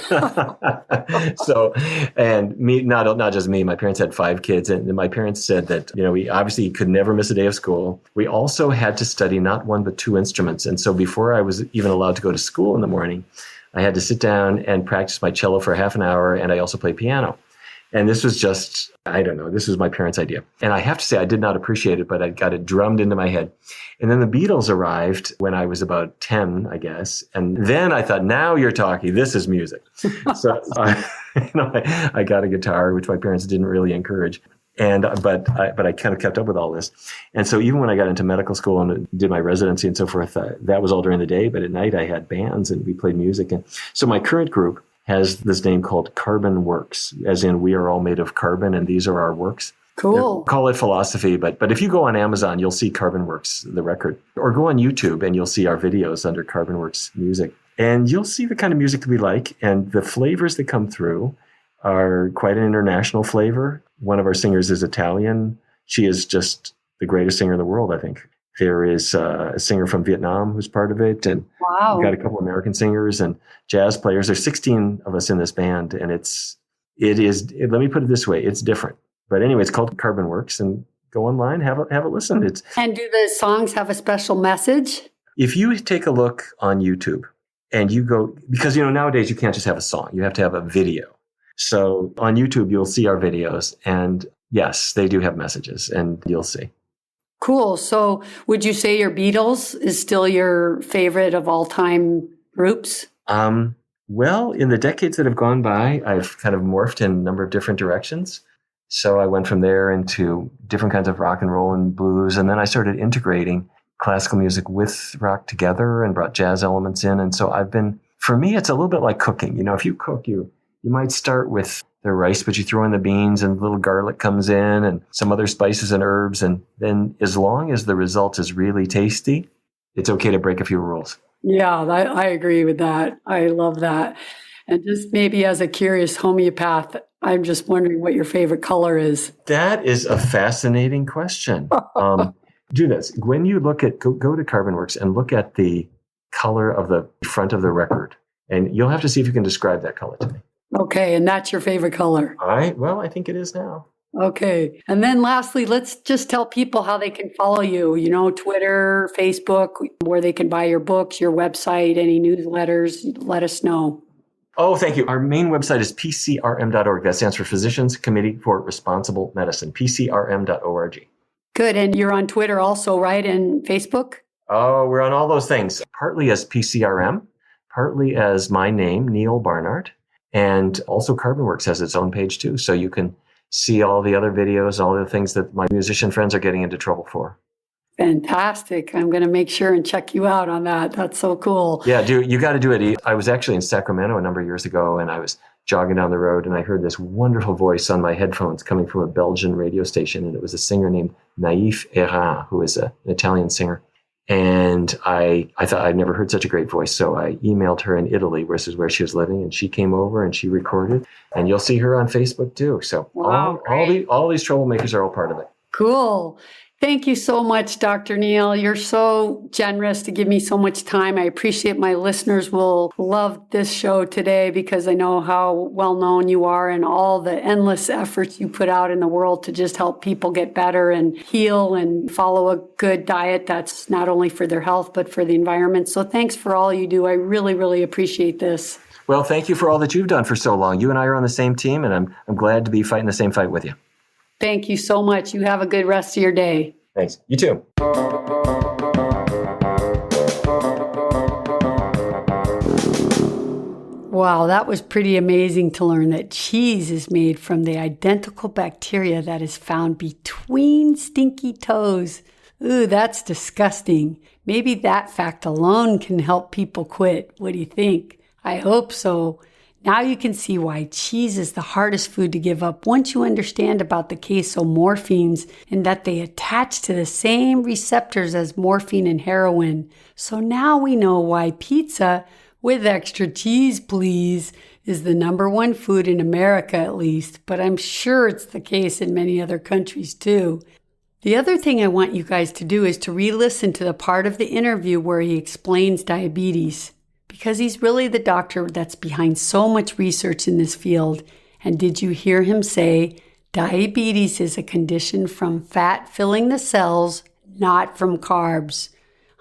So, and me, not just me, my parents had 5 kids, and my parents said that, we obviously could never miss a day of school. We also had to study not 1, but 2 instruments. And so before I was even allowed to go to school in the morning, I had to sit down and practice my cello for half an hour. And I also play piano. And this was just, this was my parents' idea. And I have to say, I did not appreciate it, but I got it drummed into my head. And then the Beatles arrived when I was about 10, I guess. And then I thought, now you're talking, this is music. So, I got a guitar, which my parents didn't really encourage. But I kind of kept up with all this. And so even when I got into medical school and did my residency and so forth, that was all during the day. But at night I had bands and we played music. And so my current group has this name called Carbon Works, as in we are all made of carbon and these are our works. Cool. They call it philosophy, but if you go on Amazon, you'll see Carbon Works, the record, or go on YouTube and you'll see our videos under Carbon Works Music. And you'll see the kind of music that we like, and the flavors that come through are quite an international flavor. One of our singers is Italian. She is just the greatest singer in the world, I think. There is a singer from Vietnam who's part of it, and wow. We've got a couple of American singers and jazz players. There's 16 of us in this band, and it is. Let me put it this way: it's different. But anyway, it's called Carbon Works, and go online, have a listen. And do the songs have a special message? If you take a look on YouTube and you go, because nowadays you can't just have a song; you have to have a video. So on YouTube, you'll see our videos, and yes, they do have messages, and you'll see. Cool. So would you say your Beatles is still your favorite of all time groups? Well, in the decades that have gone by, I've kind of morphed in a number of different directions. So I went from there into different kinds of rock and roll and blues. And then I started integrating classical music with rock together and brought jazz elements in. And so for me, it's a little bit like cooking. If you cook, you might start with the rice, but you throw in the beans and a little garlic comes in and some other spices and herbs. And then as long as the result is really tasty, it's okay to break a few rules. Yeah, I agree with that. I love that. And just maybe as a curious homeopath, I'm just wondering what your favorite color is. That is a fascinating question. Do this. When you look at, go to CarbonWorks and look at the color of the front of the record. And you'll have to see if you can describe that color to me. Okay, and that's your favorite color. I think it is now. Okay. And then lastly, let's just tell people how they can follow you, Twitter, Facebook, where they can buy your books, your website, any newsletters. Let us know. Oh, thank you. Our main website is pcrm.org. That stands for Physicians Committee for Responsible Medicine, pcrm.org. Good. And you're on Twitter also, right? And Facebook? Oh, we're on all those things, partly as PCRM, partly as my name, Neal Barnard. And also CarbonWorks has its own page too. So you can see all the other videos, all the things that my musician friends are getting into trouble for. Fantastic. I'm going to make sure and check you out on that. That's so cool. Yeah, you got to do it. I was actually in Sacramento a number of years ago, and I was jogging down the road, and I heard this wonderful voice on my headphones coming from a Belgian radio station, and it was a singer named Naïf Erard, who is an Italian singer. And I thought I'd never heard such a great voice, so I emailed her in Italy, which is where she was living, and she came over and she recorded. And you'll see her on Facebook too. So wow, all these troublemakers are all part of it. Cool. Thank you so much, Dr. Neal. You're so generous to give me so much time. I appreciate my listeners will love this show today because I know how well known you are and all the endless efforts you put out in the world to just help people get better and heal and follow a good diet that's not only for their health, but for the environment. So thanks for all you do. I really, really appreciate this. Well, thank you for all that you've done for so long. You and I are on the same team, and I'm glad to be fighting the same fight with you. Thank you so much. You have a good rest of your day. Thanks. You too. Wow, that was pretty amazing to learn that cheese is made from the identical bacteria that is found between stinky toes. Ooh, that's disgusting. Maybe that fact alone can help people quit. What do you think? I hope so. Now you can see why cheese is the hardest food to give up once you understand about the casomorphines and that they attach to the same receptors as morphine and heroin. So now we know why pizza, with extra cheese please, is the number one food in America at least, but I'm sure it's the case in many other countries too. The other thing I want you guys to do is to re-listen to the part of the interview where he explains diabetes, because he's really the doctor that's behind so much research in this field. And did you hear him say, diabetes is a condition from fat filling the cells, not from carbs?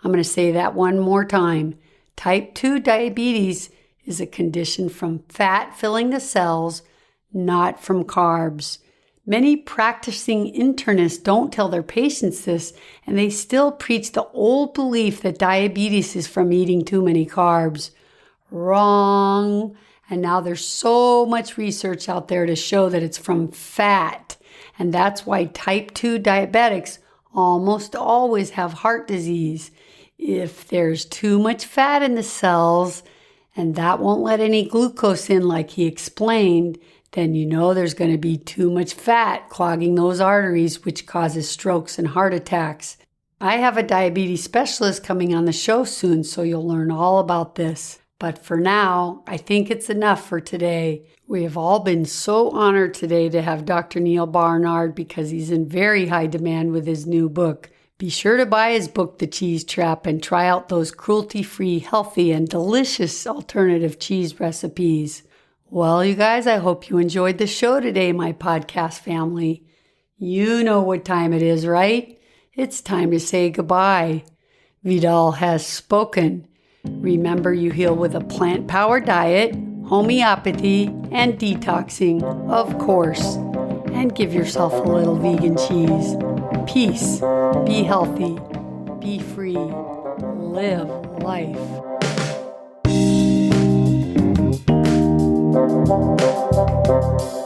I'm going to say that one more time. Type 2 diabetes is a condition from fat filling the cells, not from carbs. Many practicing internists don't tell their patients this, and they still preach the old belief that diabetes is from eating too many carbs. Wrong. And now there's so much research out there to show that it's from fat. And that's why type 2 diabetics almost always have heart disease. If there's too much fat in the cells, and that won't let any glucose in like he explained, then you know there's going to be too much fat clogging those arteries, which causes strokes and heart attacks. I have a diabetes specialist coming on the show soon, so you'll learn all about this. But for now, I think it's enough for today. We have all been so honored today to have Dr. Neal Barnard because he's in very high demand with his new book. Be sure to buy his book, The Cheese Trap, and try out those cruelty-free, healthy, and delicious alternative cheese recipes. Well, you guys, I hope you enjoyed the show today, my podcast family. You know what time it is, right? It's time to say goodbye. Vidal has spoken. Remember, you heal with a plant-powered diet, homeopathy, and detoxing, of course. And give yourself a little vegan cheese. Peace. Be healthy. Be free. Live life. Thank you.